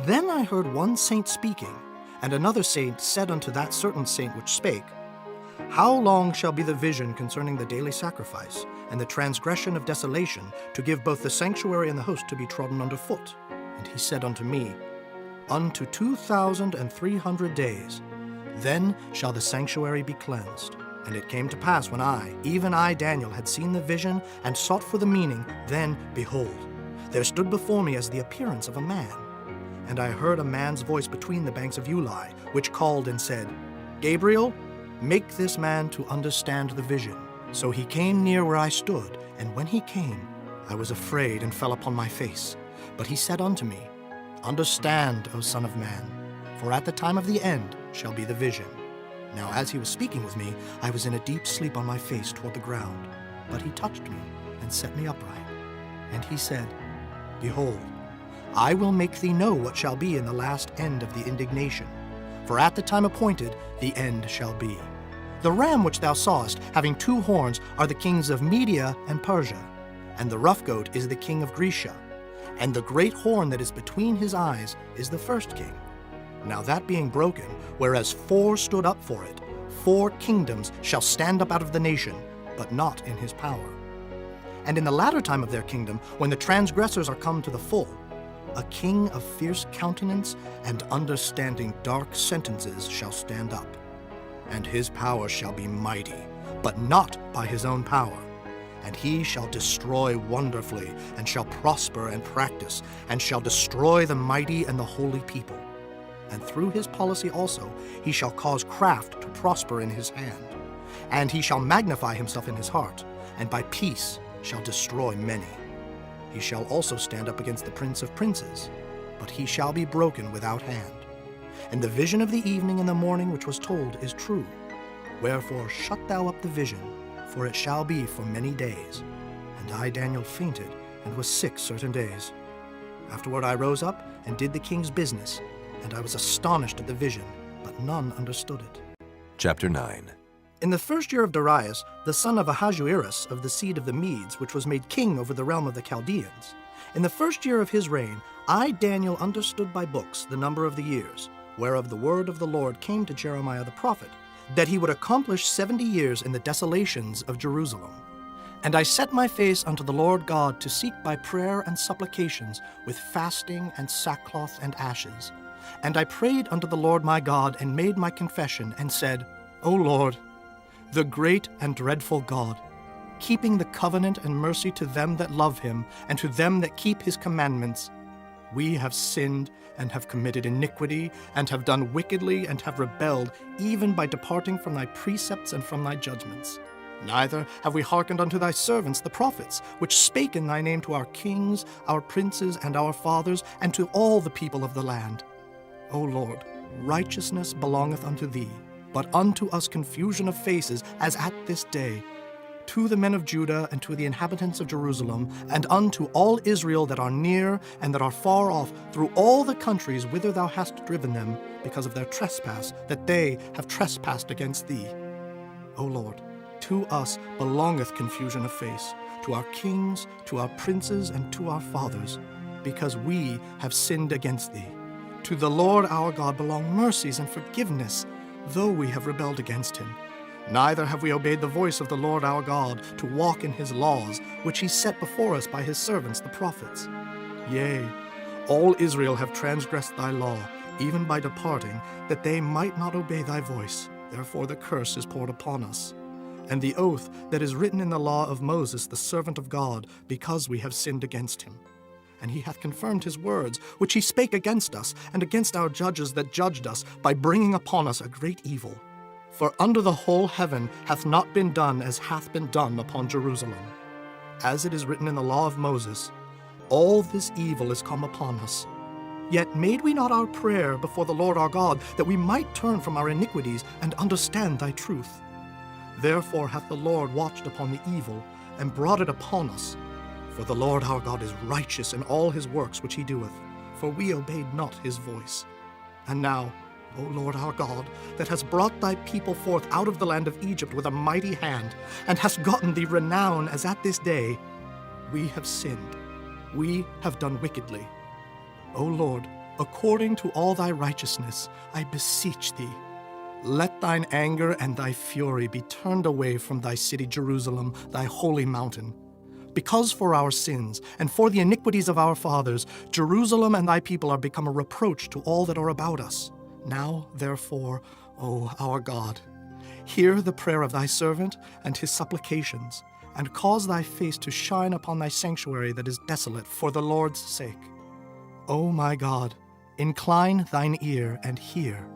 Then I heard one saint speaking, and another saint said unto that certain saint which spake, How long shall be the vision concerning the daily sacrifice, and the transgression of desolation, to give both the sanctuary and the host to be trodden under foot? And he said unto me, Unto 2,300 days. Then shall the sanctuary be cleansed. And it came to pass when I, even I, Daniel, had seen the vision, and sought for the meaning, then, behold, there stood before me as the appearance of a man. And I heard a man's voice between the banks of Ulai, which called and said, Gabriel, make this man to understand the vision. So he came near where I stood, and when he came, I was afraid and fell upon my face. But he said unto me, Understand, O Son of Man, for at the time of the end shall be the vision. Now as he was speaking with me, I was in a deep sleep on my face toward the ground. But he touched me and set me upright. And he said, Behold, I will make thee know what shall be in the last end of the indignation. For at the time appointed the end shall be. The ram which thou sawest, having 2 horns, are the kings of Media and Persia, and the rough goat is the king of Grecia. And the great horn that is between his eyes is the first king. Now that being broken, whereas 4 stood up for it, 4 kingdoms shall stand up out of the nation, but not in his power. And in the latter time of their kingdom, when the transgressors are come to the full, a king of fierce countenance and understanding dark sentences shall stand up. And his power shall be mighty, but not by his own power. And he shall destroy wonderfully, and shall prosper and practice, and shall destroy the mighty and the holy people. And through his policy also he shall cause craft to prosper in his hand. And he shall magnify himself in his heart, and by peace shall destroy many. He shall also stand up against the prince of princes, but he shall be broken without hand. And the vision of the evening and the morning which was told is true. Wherefore shut thou up the vision, for it shall be for many days. And I, Daniel, fainted, and was sick certain days. Afterward I rose up, and did the king's business, and I was astonished at the vision, but none understood it. Chapter 9. In the first year of Darius, the son of Ahasuerus of the seed of the Medes, which was made king over the realm of the Chaldeans, in the first year of his reign, I, Daniel, understood by books the number of the years, whereof the word of the Lord came to Jeremiah the prophet, that he would accomplish 70 years in the desolations of Jerusalem. And I set my face unto the Lord God to seek by prayer and supplications with fasting and sackcloth and ashes. And I prayed unto the Lord my God, and made my confession, and said, O Lord, the great and dreadful God, keeping the covenant and mercy to them that love him, and to them that keep his commandments, we have sinned and have committed iniquity, and have done wickedly, and have rebelled, even by departing from thy precepts and from thy judgments. Neither have we hearkened unto thy servants the prophets, which spake in thy name to our kings, our princes, and our fathers, and to all the people of the land. O Lord, righteousness belongeth unto thee, but unto us confusion of faces, as at this day. To the men of Judah and to the inhabitants of Jerusalem, and unto all Israel that are near and that are far off, through all the countries whither thou hast driven them, because of their trespass, that they have trespassed against thee. O Lord, to us belongeth confusion of face, to our kings, to our princes, and to our fathers, because we have sinned against thee. To the Lord our God belong mercies and forgiveness, though we have rebelled against him. Neither have we obeyed the voice of the Lord our God, to walk in his laws, which he set before us by his servants the prophets. Yea, all Israel have transgressed thy law, even by departing, that they might not obey thy voice. Therefore the curse is poured upon us. And the oath that is written in the law of Moses, the servant of God, because we have sinned against him. And he hath confirmed his words, which he spake against us, and against our judges that judged us, by bringing upon us a great evil. For under the whole heaven hath not been done as hath been done upon Jerusalem. As it is written in the law of Moses, all this evil is come upon us. Yet made we not our prayer before the Lord our God, that we might turn from our iniquities and understand thy truth. Therefore hath the Lord watched upon the evil, and brought it upon us. For the Lord our God is righteous in all his works which he doeth, for we obeyed not his voice. And now, O Lord our God, that hast brought thy people forth out of the land of Egypt with a mighty hand, and hast gotten thee renown as at this day, we have sinned, we have done wickedly. O Lord, according to all thy righteousness, I beseech thee, let thine anger and thy fury be turned away from thy city Jerusalem, thy holy mountain. Because for our sins and for the iniquities of our fathers, Jerusalem and thy people are become a reproach to all that are about us. Now, therefore, O our God, hear the prayer of thy servant and his supplications, and cause thy face to shine upon thy sanctuary that is desolate for the Lord's sake. O my God, incline thine ear and hear.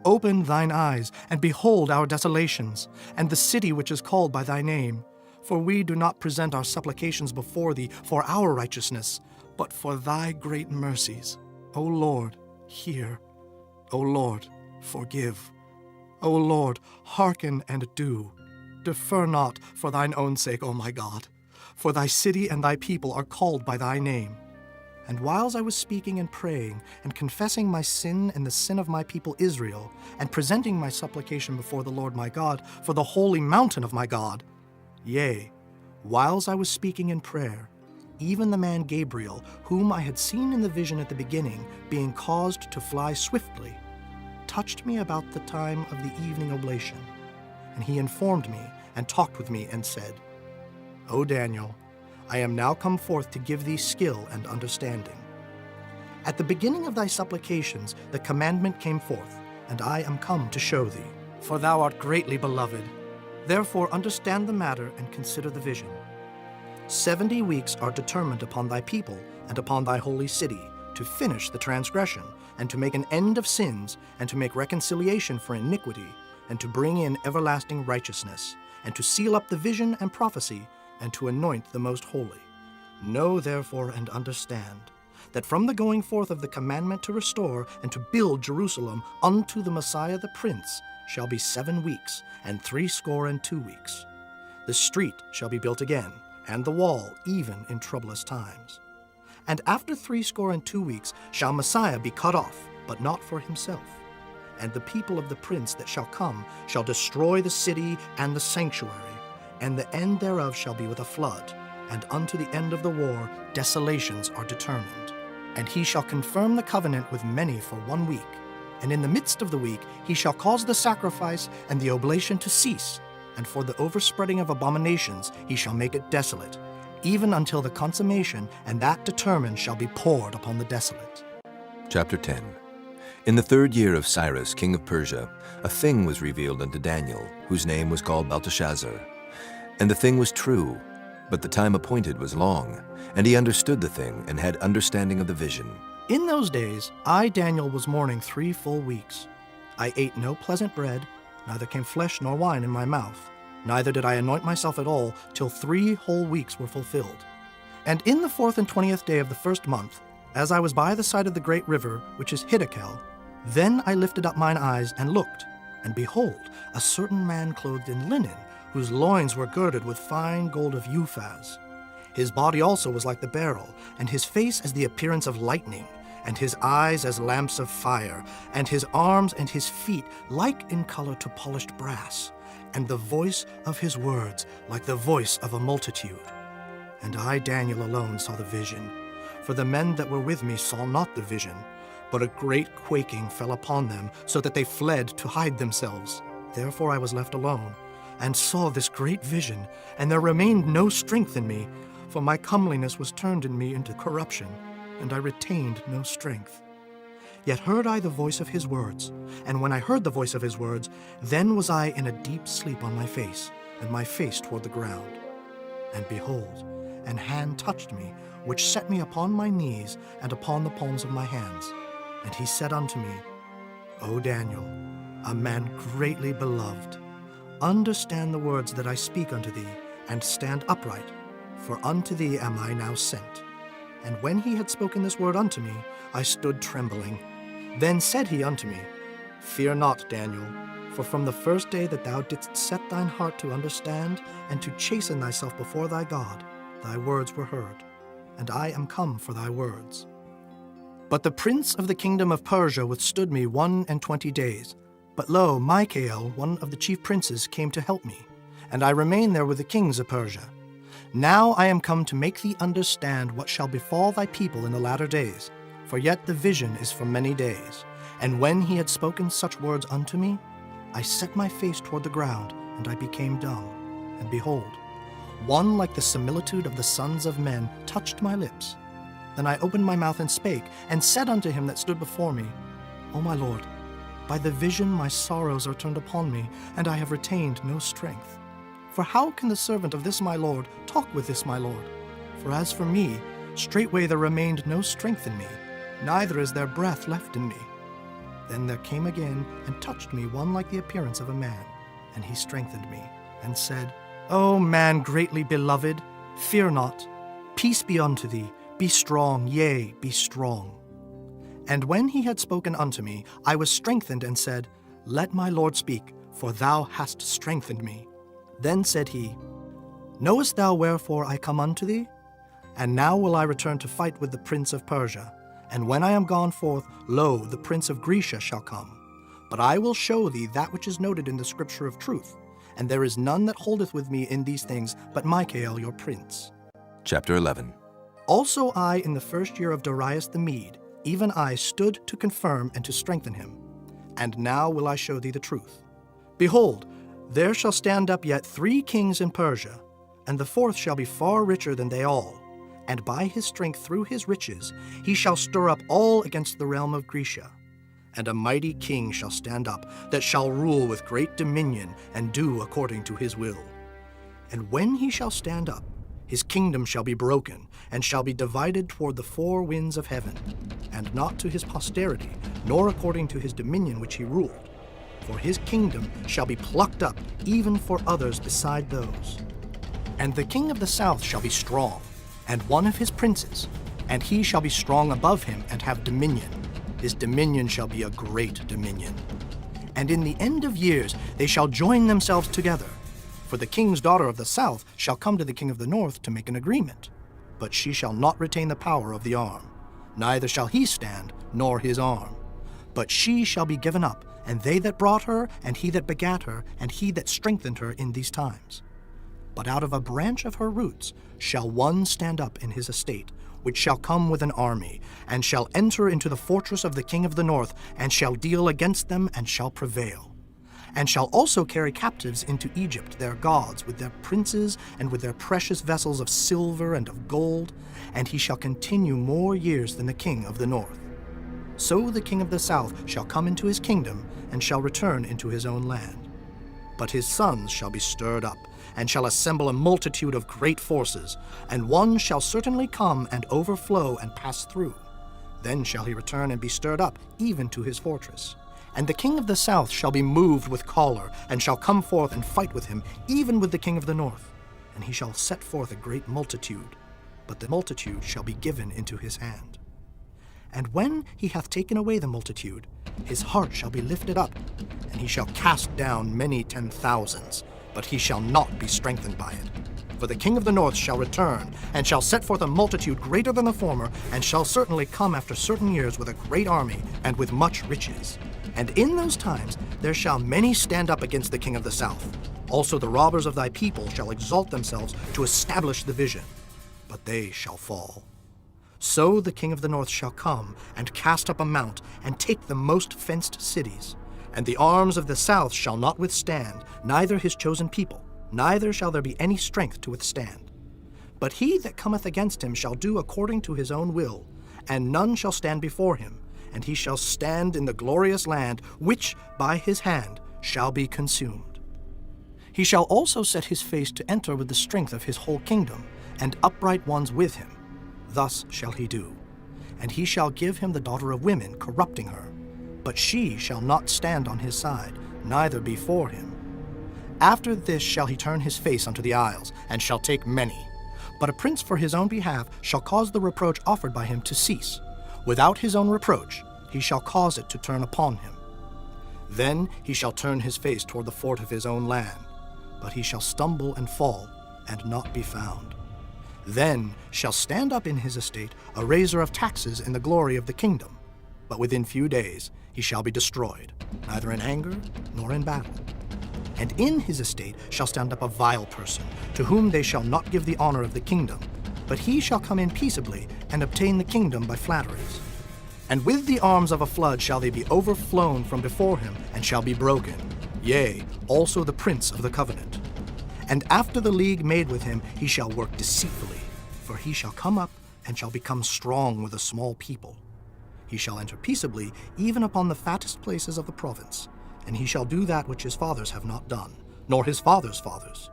Open thine eyes and behold our desolations, and the city which is called by thy name. For we do not present our supplications before thee for our righteousness, but for thy great mercies. O Lord, hear. O Lord, forgive. O Lord, hearken and do. Defer not for thine own sake, O my God. For thy city and thy people are called by thy name. And whiles I was speaking and praying, and confessing my sin and the sin of my people Israel, and presenting my supplication before the Lord my God for the holy mountain of my God, yea, whiles I was speaking in prayer, even the man Gabriel, whom I had seen in the vision at the beginning, being caused to fly swiftly, touched me about the time of the evening oblation. And he informed me, and talked with me, and said, O Daniel, I am now come forth to give thee skill and understanding. At the beginning of thy supplications the commandment came forth, and I am come to show thee. For thou art greatly beloved. Therefore understand the matter and consider the vision. 70 weeks are determined upon thy people and upon thy holy city, to finish the transgression, and to make an end of sins, and to make reconciliation for iniquity, and to bring in everlasting righteousness, and to seal up the vision and prophecy, and to anoint the most holy. Know therefore and understand, that from the going forth of the commandment to restore and to build Jerusalem unto the Messiah the Prince shall be 7 weeks, and 62 weeks. The street shall be built again, and the wall even in troublous times. And after 62 weeks shall Messiah be cut off, but not for himself. And the people of the prince that shall come shall destroy the city and the sanctuary, and the end thereof shall be with a flood, and unto the end of the war desolations are determined. And he shall confirm the covenant with many for 1 week, and in the midst of the week he shall cause the sacrifice and the oblation to cease, and for the overspreading of abominations he shall make it desolate, even until the consummation, and that determined shall be poured upon the desolate. Chapter 10. In the 3rd year of Cyrus, king of Persia, a thing was revealed unto Daniel, whose name was called Belteshazzar. And the thing was true, but the time appointed was long, and he understood the thing, and had understanding of the vision. In those days I, Daniel, was mourning 3 full weeks. I ate no pleasant bread, neither came flesh nor wine in my mouth, neither did I anoint myself at all till 3 whole weeks were fulfilled. And in the 4th and 20th day of the 1st month, as I was by the side of the great river, which is Hiddekel, then I lifted up mine eyes and looked, and behold, a certain man clothed in linen, whose loins were girded with fine gold of Uphaz. His body also was like the beryl, and his face as the appearance of lightning, and his eyes as lamps of fire, and his arms and his feet like in color to polished brass, and the voice of his words like the voice of a multitude. And I, Daniel, alone saw the vision, for the men that were with me saw not the vision, but a great quaking fell upon them, so that they fled to hide themselves. Therefore I was left alone, and saw this great vision, and there remained no strength in me, for my comeliness was turned in me into corruption, and I retained no strength. Yet heard I the voice of his words, and when I heard the voice of his words, then was I in a deep sleep on my face, and my face toward the ground. And behold, an hand touched me, which set me upon my knees and upon the palms of my hands. And he said unto me, O Daniel, a man greatly beloved, understand the words that I speak unto thee, and stand upright, for unto thee am I now sent. And when he had spoken this word unto me, I stood trembling. Then said he unto me, Fear not, Daniel, for from the first day that thou didst set thine heart to understand and to chasten thyself before thy God, thy words were heard, and I am come for thy words. But the prince of the kingdom of Persia withstood me 21 days. But lo, Michael, one of the chief princes, came to help me, and I remained there with the kings of Persia. Now I am come to make thee understand what shall befall thy people in the latter days, for yet the vision is for many days. And when he had spoken such words unto me, I set my face toward the ground, and I became dumb. And behold, one like the similitude of the sons of men touched my lips. Then I opened my mouth and spake, and said unto him that stood before me, O my Lord, by the vision my sorrows are turned upon me, and I have retained no strength. For how can the servant of this my Lord talk with this my Lord? For as for me, straightway there remained no strength in me, neither is there breath left in me. Then there came again and touched me one like the appearance of a man, and he strengthened me, and said, O man greatly beloved, fear not. Peace be unto thee. Be strong, yea, be strong. And when he had spoken unto me, I was strengthened, and said, Let my Lord speak, for thou hast strengthened me. Then said he, Knowest thou wherefore I come unto thee? And now will I return to fight with the prince of Persia. And when I am gone forth, lo, the prince of Grecia shall come. But I will show thee that which is noted in the scripture of truth. And there is none that holdeth with me in these things, but Michael your prince. Chapter 11. Also I, in the first year of Darius the Mede, even I stood to confirm and to strengthen him. And now will I show thee the truth. Behold, there shall stand up yet 3 kings in Persia, and the 4th shall be far richer than they all. And by his strength through his riches he shall stir up all against the realm of Grecia. And a mighty king shall stand up, that shall rule with great dominion, and do according to his will. And when he shall stand up, his kingdom shall be broken, and shall be divided toward the 4 winds of heaven, and not to his posterity, nor according to his dominion which he ruled. For his kingdom shall be plucked up, even for others beside those. And the king of the south shall be strong, and one of his princes, and he shall be strong above him, and have dominion. His dominion shall be a great dominion. And in the end of years they shall join themselves together. For the king's daughter of the south shall come to the king of the north to make an agreement. But she shall not retain the power of the arm, neither shall he stand, nor his arm. But she shall be given up, and they that brought her, and he that begat her, and he that strengthened her in these times. But out of a branch of her roots shall one stand up in his estate, which shall come with an army, and shall enter into the fortress of the king of the north, and shall deal against them, and shall prevail. And shall also carry captives into Egypt their gods, with their princes, and with their precious vessels of silver and of gold, and he shall continue more years than the king of the north. So the king of the south shall come into his kingdom, and shall return into his own land. But his sons shall be stirred up, and shall assemble a multitude of great forces, and one shall certainly come and overflow and pass through. Then shall he return and be stirred up, even to his fortress. And the king of the south shall be moved with choler, and shall come forth and fight with him, even with the king of the north. And he shall set forth a great multitude, but the multitude shall be given into his hand. And when he hath taken away the multitude, his heart shall be lifted up, and he shall cast down many 10,000s, but he shall not be strengthened by it. For the king of the north shall return, and shall set forth a multitude greater than the former, and shall certainly come after certain years with a great army, and with much riches. And in those times there shall many stand up against the king of the south. Also the robbers of thy people shall exalt themselves to establish the vision, but they shall fall. So the king of the north shall come, and cast up a mount, and take the most fenced cities. And the arms of the south shall not withstand, neither his chosen people, neither shall there be any strength to withstand. But he that cometh against him shall do according to his own will, and none shall stand before him, and he shall stand in the glorious land, which by his hand shall be consumed. He shall also set his face to enter with the strength of his whole kingdom, and upright ones with him. Thus shall he do. And he shall give him the daughter of women, corrupting her. But she shall not stand on his side, neither before him. After this shall he turn his face unto the isles, and shall take many. But a prince for his own behalf shall cause the reproach offered by him to cease. Without his own reproach he shall cause it to turn upon him. Then he shall turn his face toward the fort of his own land. But he shall stumble and fall, and not be found. Then shall stand up in his estate a raiser of taxes in the glory of the kingdom. But within few days he shall be destroyed, neither in anger nor in battle. And in his estate shall stand up a vile person, to whom they shall not give the honor of the kingdom, but he shall come in peaceably, and obtain the kingdom by flatteries. And with the arms of a flood shall they be overflown from before him, and shall be broken, yea, also the prince of the covenant. And after the league made with him, he shall work deceitfully, for he shall come up, and shall become strong with a small people. He shall enter peaceably, even upon the fattest places of the province, and he shall do that which his fathers have not done, nor his fathers' fathers.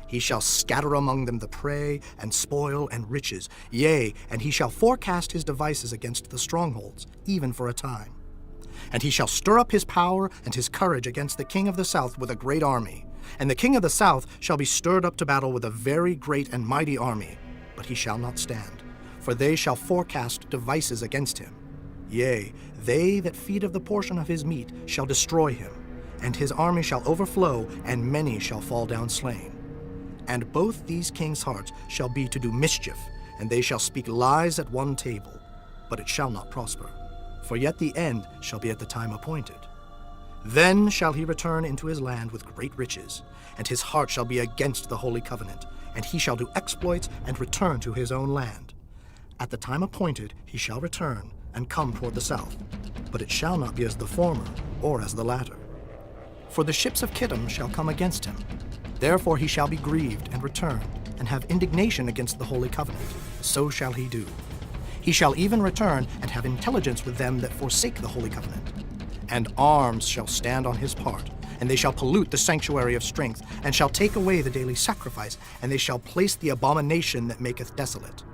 He shall scatter among them the prey, and spoil, and riches, yea, and he shall forecast his devices against the strongholds, even for a time. And he shall stir up his power and his courage against the king of the south with a great army. And the king of the south shall be stirred up to battle with a very great and mighty army, but he shall not stand, for they shall forecast devices against him. Yea, they that feed of the portion of his meat shall destroy him, and his army shall overflow, and many shall fall down slain. And both these kings' hearts shall be to do mischief, and they shall speak lies at one table, but it shall not prosper, for yet the end shall be at the time appointed. Then shall he return into his land with great riches, and his heart shall be against the holy covenant, and he shall do exploits and return to his own land. At the time appointed he shall return, and come toward the south, but it shall not be as the former, or as the latter. For the ships of Kittim shall come against him. Therefore he shall be grieved, and return, and have indignation against the holy covenant. So shall he do. He shall even return, and have intelligence with them that forsake the holy covenant. And arms shall stand on his part, and they shall pollute the sanctuary of strength, and shall take away the daily sacrifice, and they shall place the abomination that maketh desolate.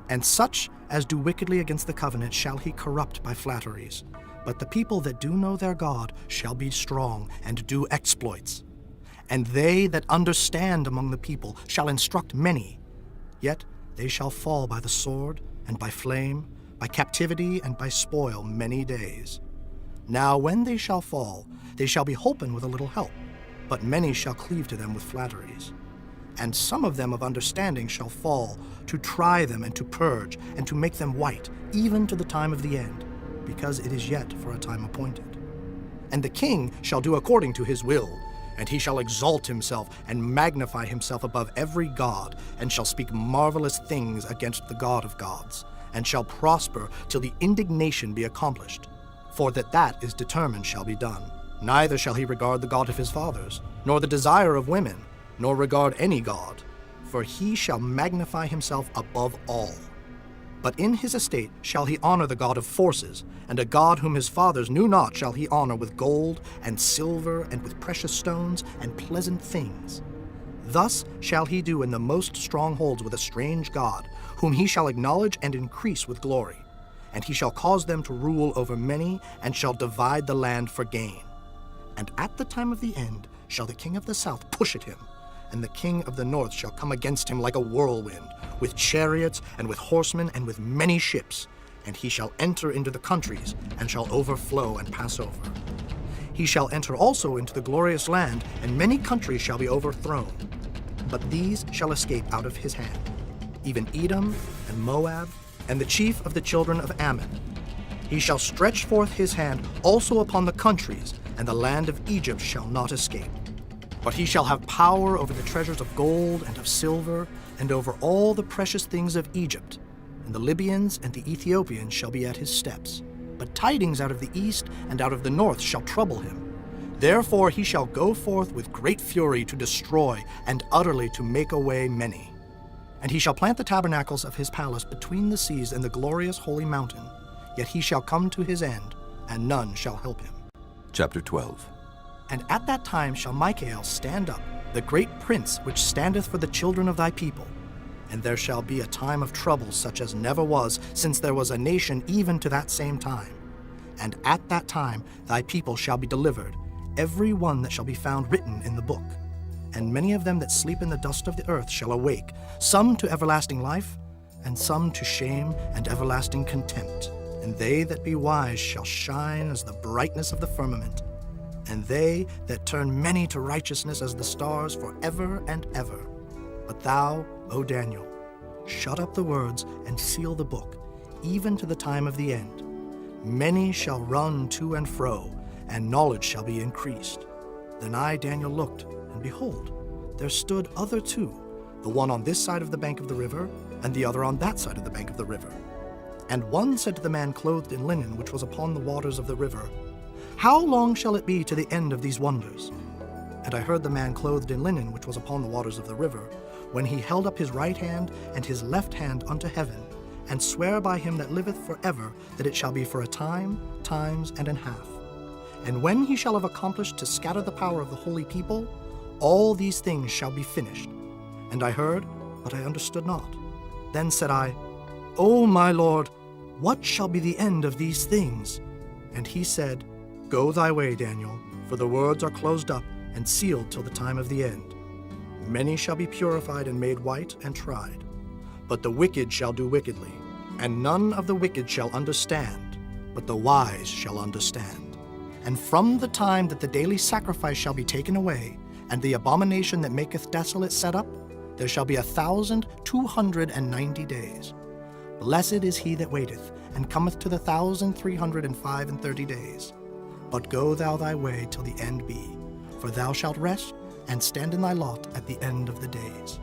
And such as do wickedly against the covenant shall he corrupt by flatteries. But the people that do know their God shall be strong, and do exploits. And they that understand among the people shall instruct many. Yet they shall fall by the sword, and by flame, by captivity, and by spoil many days. Now when they shall fall, they shall be holpen with a little help, but many shall cleave to them with flatteries. And some of them of understanding shall fall, to try them and to purge, and to make them white, even to the time of the end, because it is yet for a time appointed. And the king shall do according to his will, and he shall exalt himself and magnify himself above every god, and shall speak marvelous things against the God of gods, and shall prosper till the indignation be accomplished. For that is determined shall be done. Neither shall he regard the God of his fathers, nor the desire of women, nor regard any god, for he shall magnify himself above all. But in his estate shall he honor the God of forces, and a God whom his fathers knew not shall he honor with gold and silver and with precious stones and pleasant things. Thus shall he do in the most strongholds with a strange God, whom he shall acknowledge and increase with glory. and he shall cause them to rule over many, and shall divide the land for gain. And at the time of the end shall the king of the south push at him, and the king of the north shall come against him like a whirlwind, with chariots, and with horsemen, and with many ships. And he shall enter into the countries, and shall overflow and pass over. He shall enter also into the glorious land, and many countries shall be overthrown. But these shall escape out of his hand, even Edom and Moab, and the chief of the children of Ammon. He shall stretch forth his hand also upon the countries, and the land of Egypt shall not escape. But he shall have power over the treasures of gold and of silver, and over all the precious things of Egypt. And the Libyans and the Ethiopians shall be at his steps. But tidings out of the east and out of the north shall trouble him. Therefore he shall go forth with great fury to destroy, and utterly to make away many. And he shall plant the tabernacles of his palace between the seas and the glorious holy mountain. Yet he shall come to his end, and none shall help him. Chapter 12. And at that time shall Michael stand up, the great prince which standeth for the children of thy people. And there shall be a time of trouble such as never was, since there was a nation even to that same time. And at that time thy people shall be delivered, every one that shall be found written in the book. And many of them that sleep in the dust of the earth shall awake, some to everlasting life, and some to shame and everlasting contempt. And they that be wise shall shine as the brightness of the firmament, and they that turn many to righteousness as the stars forever and ever. But thou, O Daniel, shut up the words and seal the book, even to the time of the end. Many shall run to and fro, and knowledge shall be increased. Then I, Daniel, looked, and behold, there stood other two, the one on this side of the bank of the river, and the other on that side of the bank of the river. And one said to the man clothed in linen, which was upon the waters of the river, How long shall it be to the end of these wonders? And I heard the man clothed in linen, which was upon the waters of the river, when he held up his right hand and his left hand unto heaven, and sware by him that liveth forever, that it shall be for a time, times, and an half. And when he shall have accomplished to scatter the power of the holy people, all these things shall be finished. And I heard, but I understood not. Then said I, O my Lord, what shall be the end of these things? And he said, Go thy way, Daniel, for the words are closed up and sealed till the time of the end. Many shall be purified and made white and tried. But the wicked shall do wickedly, and none of the wicked shall understand, but the wise shall understand. And from the time that the daily sacrifice shall be taken away, and the abomination that maketh desolate set up, there shall be 1,290 days. Blessed is he that waiteth, and cometh to the 1,335 days. But go thou thy way till the end be, for thou shalt rest, and stand in thy lot at the end of the days.